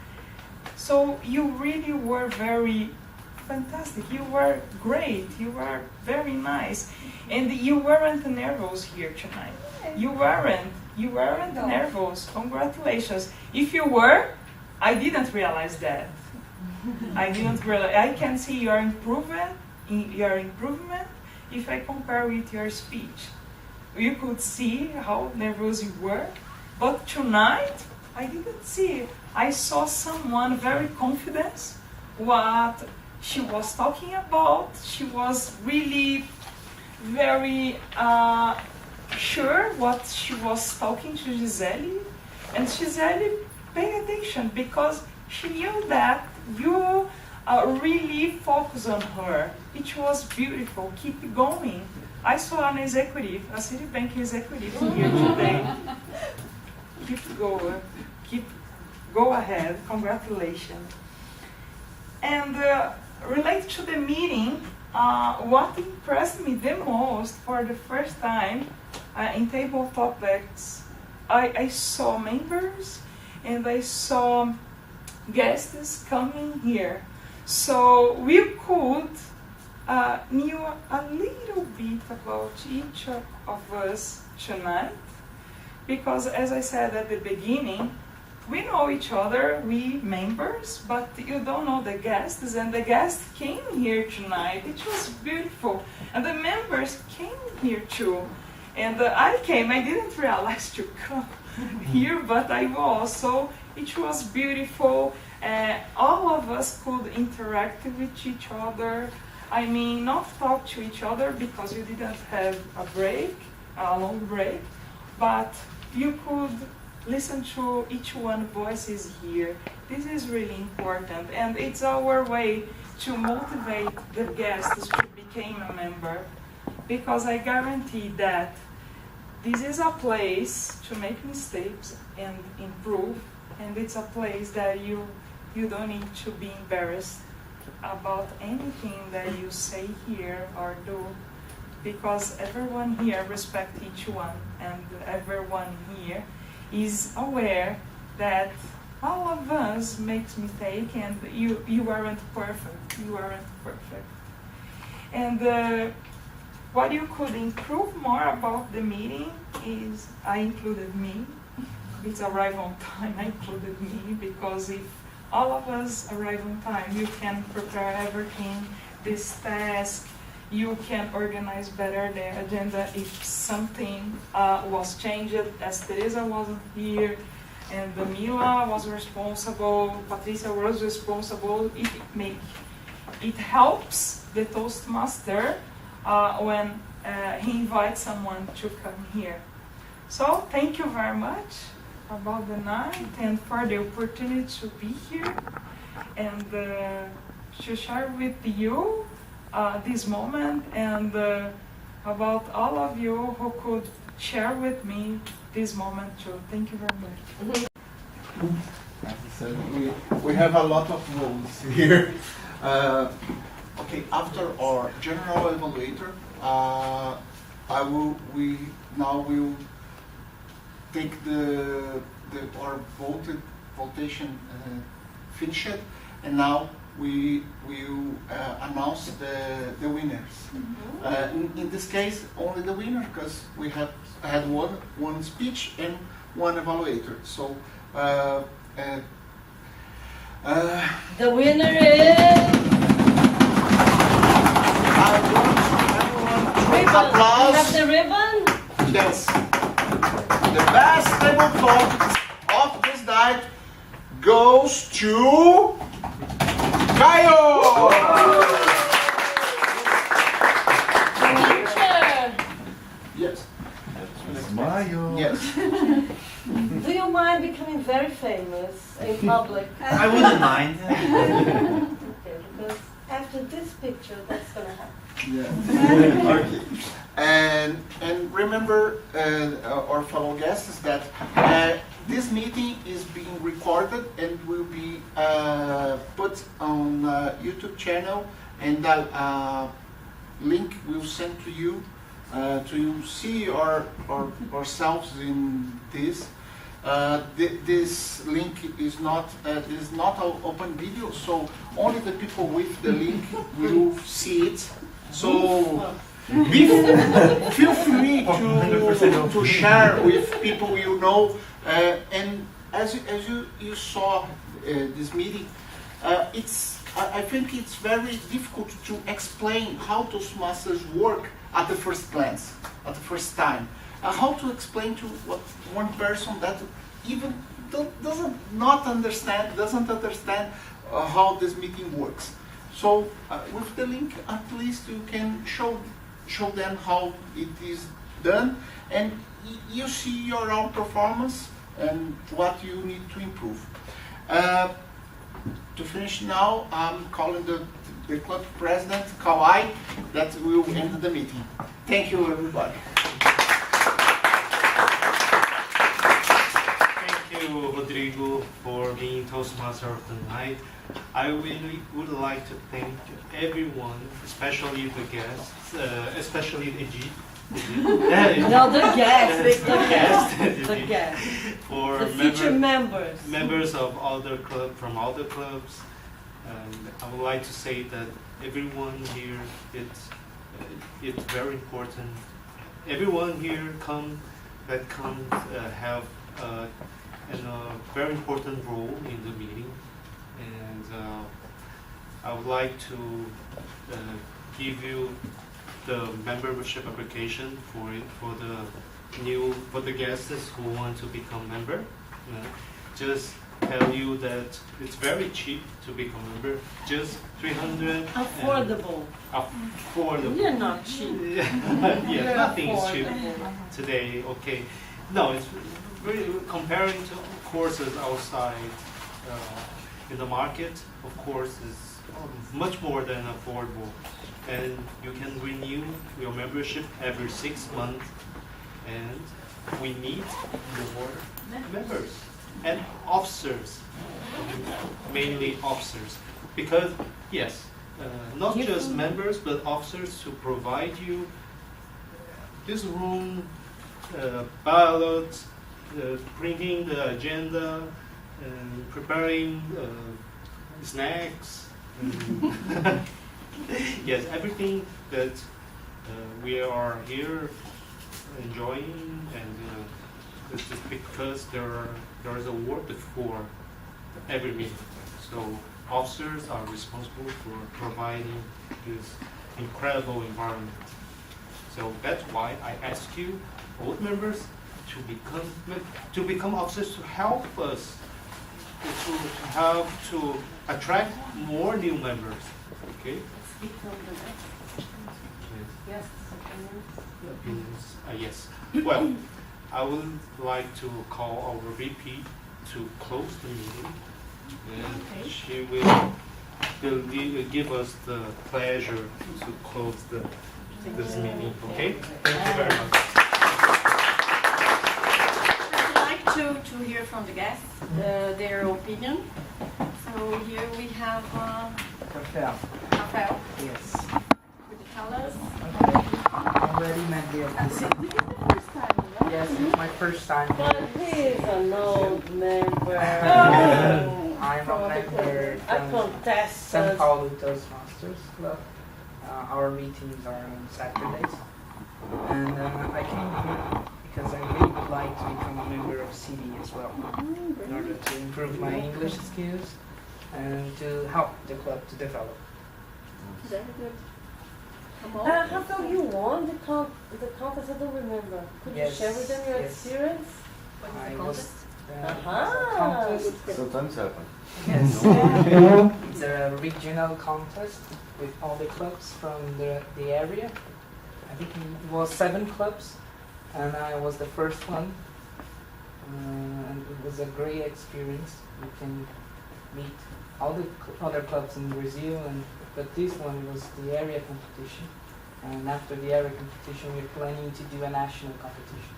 So you really were very fantastic. You were great. You were very nice, and you weren't nervous here tonight. You weren't nervous. Congratulations. If you were, I didn't realize that. I can see your improvement. If I compare with your speech. You could see how nervous you were, but tonight I didn't see. I saw someone very confident what she was talking about. She was really very sure what she was talking to Gisele, and Gisele paid attention because she knew that you really focused on her. It was beautiful. Keep going. I saw an executive, a Citibank executive here today. Go ahead. Congratulations. And related to the meeting, what impressed me the most for the first time in table topics, I saw members and I saw guests coming here. So we could knew a little bit about each of us tonight, because as I said at the beginning, we know each other, we members, but you don't know the guests, and the guests came here tonight. It was beautiful, and the members came here too. And I didn't realize to come here, but I was, so it was beautiful. All of us could interact with each other. I mean, not talk to each other because you didn't have a long break, but you could listen to each one's voices here. This is really important, and it's our way to motivate the guests to become a member, because I guarantee that this is a place to make mistakes and improve, and it's a place that you don't need to be embarrassed about anything that you say here or do, because everyone here respects each one, and everyone here is aware that all of us makes mistake, and you aren't perfect. You aren't perfect. And what you could improve more about the meeting is I included me. It's arrive on time. I included me, because if all of us arrive on time, you can prepare everything, this task, you can organize better the agenda if something was changed, as Teresa wasn't here, and Mila was responsible, Patricia was responsible. It helps the Toastmaster when he invites someone to come here. So thank you very much about the night and for the opportunity to be here and to share with you this moment, and about all of you who could share with me this moment too. Thank you very much. So we have a lot of roles here. Okay, after our general evaluator, we will take our votation finished, and now we will announce the winners. In this case, only the winner, because we had one speech and one evaluator. So the winner is. I want everyone to applause. You have the ribbon? Yes. The best tabletop of this night goes to Caio! Yes. Smile. Yes. Do you mind becoming very famous in public? I wouldn't mind. Okay, because after this picture, that's gonna happen. Yeah. Okay. And remember, our fellow guests, that this meeting is being recorded and will be put on YouTube channel, and link will send to you to see ourselves in this. This link is not an open video, so only the people with the link will see it. So feel free to share with people you know. And as you saw this meeting, I think it's very difficult to explain how Toastmasters work at the first glance, at the first time. How to explain to one person that even doesn't understand how this meeting works. So with the link, at least you can show them how it is done, and you see your own performance and what you need to improve. To finish now, I'm calling the club president, Kawai, that will end the meeting. Thank you, everybody. Thank you, Rodrigo, for being Toastmaster of the night. I really would like to thank everyone, especially the guests, especially Edith. No, the guests, the guests, for the future members of other from other clubs. And I would like to say that everyone here, it's very important. Everyone here have a very important role in the meeting, and I would like to give you the membership application for the guests who want to become member. Just tell you that it's very cheap to become member. Just 300. affordable. Affordable. You're not cheap. Yeah, nothing is cheap today. Okay, no, it's really comparing to courses outside in the market. Of course, is much more than affordable. And you can renew your membership every 6 months. And we need more members and officers, mainly officers. Because, yes, not just members, but officers to provide you this room, ballots, printing the agenda, and preparing snacks. Yes, everything that we are here enjoying, and it's just because there is a work for every meeting. So officers are responsible for providing this incredible environment. So that's why I ask you, board members, to become officers, to help us to attract more new members. Okay. Yes. Opinions? Yes. Well, I would like to call our VP to close the meeting, and she will give us the pleasure to close this meeting. Okay? Thank you very much. I'd like to hear from the guests their opinion. So here we have Rafael. Rafael. Yes. Could you tell us? Already met the This is the first time, right? Yes, it's my first time. But he's an old member. I'm a member from São Paulo Toastmasters Club. Our meetings are on Saturdays. And I came here because I really would like to become a member of Citi as well, in order to improve my English skills and to help the club to develop. Very good. How come you won the contest? I don't remember. Could you share with them your experience? I was contest. Sometimes happen. Yes. It's a regional contest with all the clubs from the area. I think it was 7 clubs, and I was the first one. And it was a great experience. You can meet all the other clubs in Brazil, but this one was the area competition. And after the area competition, we're planning to do a national competition.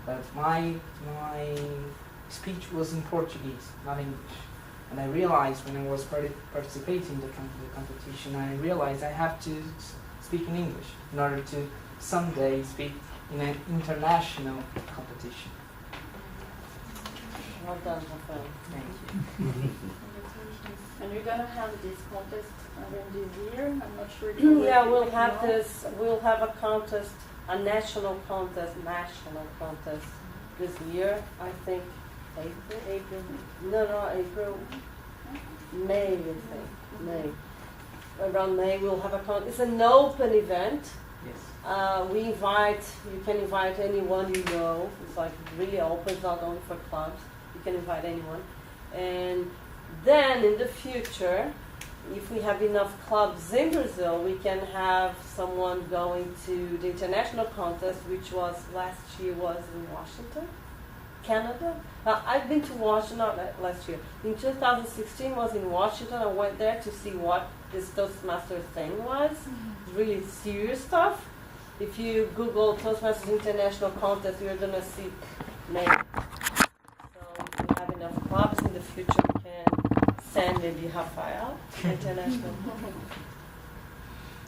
But my speech was in Portuguese, not English. And I realized when I was participating in the competition, I realized I have to speak in English in order to someday speak in an international competition. Well done, Rafael. Thank you. And you're gonna have this contest again this year. I'm not sure. Yeah, we'll have this. We'll have a contest, a national contest this year. I think April. May. I think May. Around May, we'll have a contest. It's an open event. Yes. You can invite anyone you know. It's like really open, it's not only for clubs. You can invite anyone. And then in the future, if we have enough clubs in Brazil, we can have someone going to the international contest, which was last year was in Washington, Canada. I've been to Washington, not last year. In 2016 was in Washington. I went there to see what this Toastmasters thing was. It's really serious stuff. If you Google Toastmasters International Contest, you're going to see names. So if we have enough clubs in the future, we can send maybe Rafael international.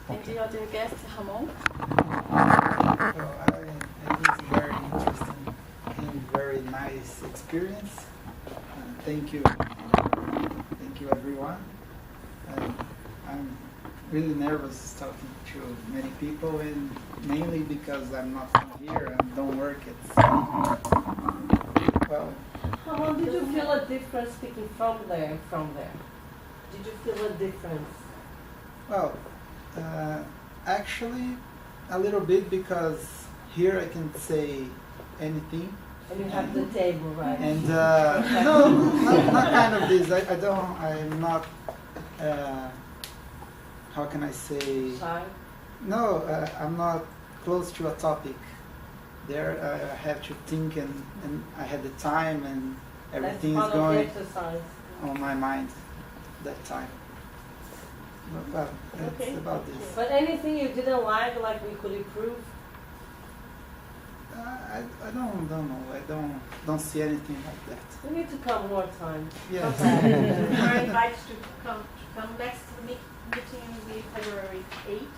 And the other guest, Ramon. So I think it's very interesting and very nice experience. Thank you everyone. I'm really nervous talking to many people, and mainly because I'm not from here and don't work at Citi. Well, How did you feel a difference speaking from there and from there? Did you feel a difference? Well, actually, a little bit, because here I can say anything. And you have the table, right? And no, not kind of this. I'm not. How can I say? Shy? No, I'm not close to a topic. There, I have to think, and I had the time, and everything is going exercise on my mind that time. Well, that's Okay. about this. But anything you didn't like we could improve? I don't know. I don't see anything like that. We need to come more time. Yes. Come back. You are invited to come next meeting will be February 8th,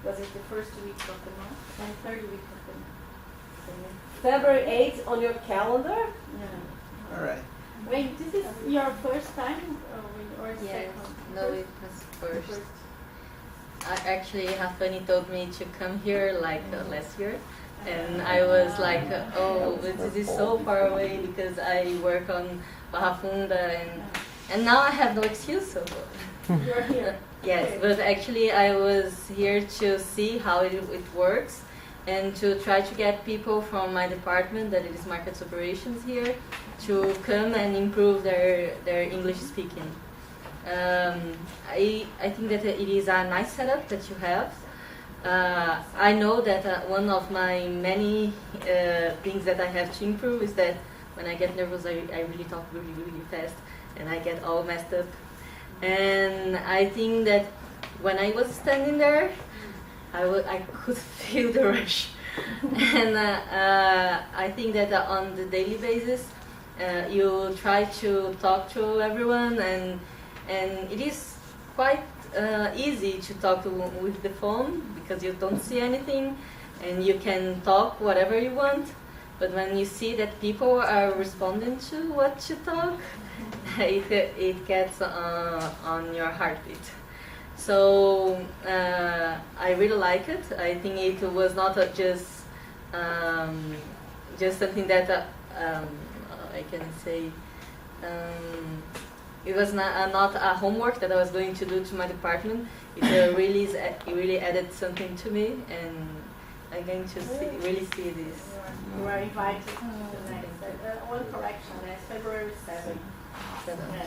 because it's the first week of the month, and third week of the month. February 8th on your calendar? Yeah. All right. Wait, this is your first time or Yes, second? no, it was first. Actually, Rafani told me to come here like last year, and I was like, oh, this is so far away because I work on Barra Funda, and now I have no excuse. So You're here. yes, but actually I was here to see how it works and to try to get people from my department, that it is markets operations here, to come and improve their English speaking. I think that it is a nice setup that you have. I know that one of my many things that I have to improve is that when I get nervous, I really talk really, really fast and I get all messed up. And I think that when I was standing there, I could feel the rush. And I think that on the daily basis, you try to talk to everyone, and it is quite easy to talk with the phone because you don't see anything and you can talk whatever you want. But when you see that people are responding to what you talk, it gets on your heartbeat. So I really like it. I think it was not just something that I can say. It was not a homework that I was going to do to my department. It really added something to me, and I'm going to really see this. You are invited to the next. One correction, that's February 7th.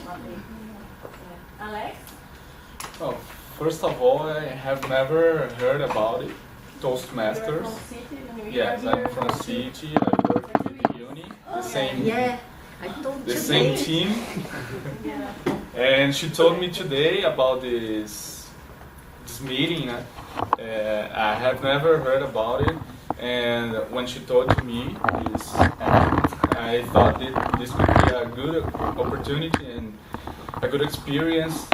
Not 8th. Alex? Oh, first of all, I have never heard about it. You're Toastmasters. from Citi? Yes, I'm from Citi. I work with Reunião, the same. Yeah, I told the you. same team. Yeah. And she told me today about this meeting. I have never heard about it, and when she told me this, I thought that this would be a good opportunity and a good experience.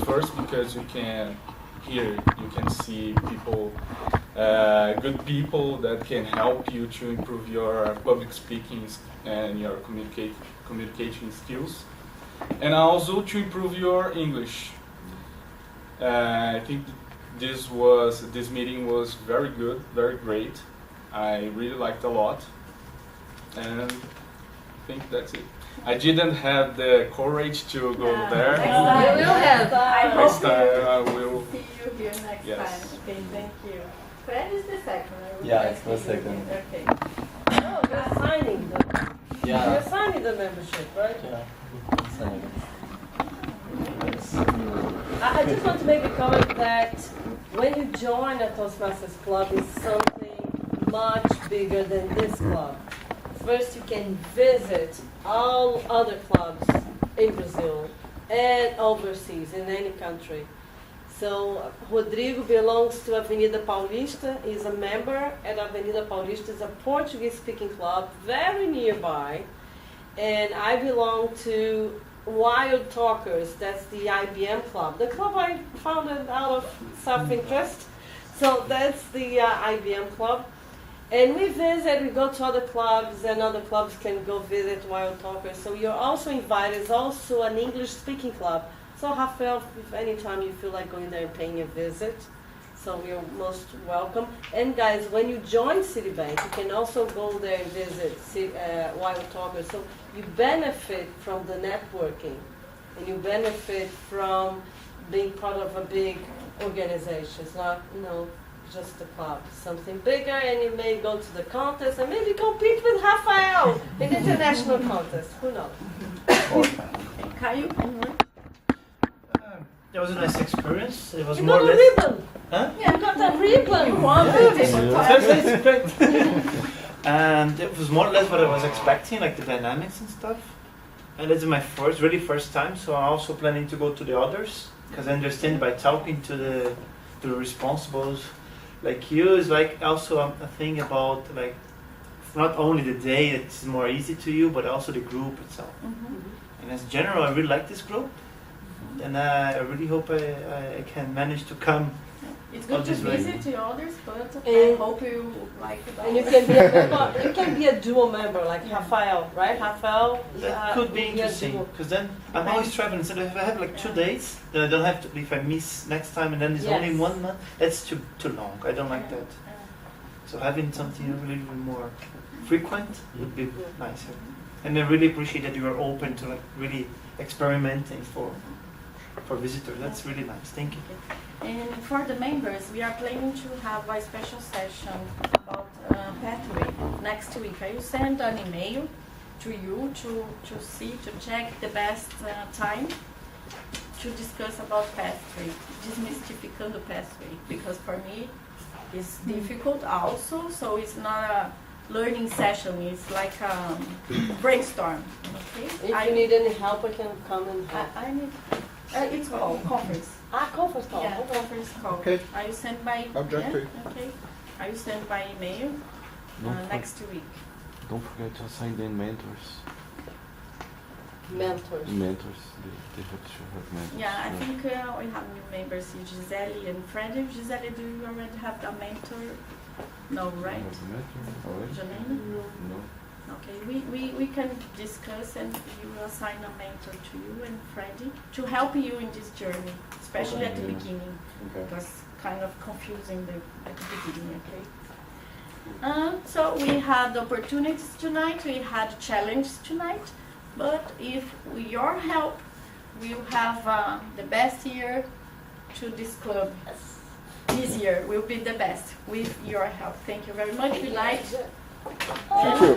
First, because you can hear, you can see people, good people that can help you to improve your public speaking and your communication skills, and also to improve your English. I think this meeting was very good, very great. I really liked a lot, and I think that's it. I didn't have the courage to go there. Next time. You will have. Next time I will. See you here next Yes. time. Okay, thank you. Fred is the second. I will Yeah, try it's to the see you second. again. Okay. No, you're signing Yeah. You're signing the membership, right? Yeah. I just want to make a comment that when you join a Toastmasters club, it's something much bigger than this club. First, you can visit all other clubs in Brazil and overseas, in any country. So, Rodrigo belongs to Avenida Paulista, is a member at Avenida Paulista, is a Portuguese-speaking club very nearby. And I belong to Wild Talkers, that's the IBM club. The club I founded out of self-interest. So that's the IBM club. And we visit, we go to other clubs, and other clubs can go visit Wild Talkers. So you're also invited. It's also an English-speaking club. So Rafael, if anytime you feel like going there and paying a visit, so you're most welcome. And guys, when you join Citibank, you can also go there and visit Wild Talkers. So you benefit from the networking, and you benefit from being part of a big organization. It's not, just a club, something bigger, and you may go to the contest and maybe compete with Rafael in the international contest. Who knows? Caio? It was a nice experience. It was You more got or a less. ribbon. Huh? Yeah, you got a ribbon. You want It's great. And it was more or less what I was expecting, like the dynamics and stuff. And this is my first time, so I'm also planning to go to the others. because I understand by talking to the responsibles, like you, is like also a thing about like not only the day it's more easy to you, but also the group itself. And as general, I really like this group, and I really hope I can manage to come. It's good to visit to others, but I And- hope you like it. And you can be a member, you can be a dual member like Rafael, right? Rafael That could be will a interesting, dual. because then I'm always traveling. So if I have like 2 days, then I don't have to. If I miss next time and then it's only Yes. 1 month, that's too long. I don't like that. So having something really more frequent would be nicer. And I really appreciate that you are open to like really experimenting for visitors. That's really nice. Thank you. And for the members, we are planning to have a special session about pathway next week. I will send an email to you to see, to check the best time to discuss about pathway, demystifying pathway, because for me it's difficult also, so it's not a learning session, it's like a brainstorm. Okay? If you need any help, I can come and help. I need, it's called conference. Conference call. Yeah, conference call. Okay. I will send by Objective. okay. I will send by email next week. Don't forget to assign the mentors. Mentors. Mentors, they have to have mentors. Yeah, I think we have new members, Gisele and Freddy. Gisele, do you already have a mentor? No, right? You have a mentor already? Janine? No. Okay, we can discuss and you will assign a mentor to you and Freddy to help you in this journey, especially at the beginning. Okay. It was kind of confusing at the beginning, okay? So we had opportunities tonight, we had challenges tonight, but if with your help, we will have the best year to this club. This year will be the best with your help. Thank you very much. Good night. Thank you.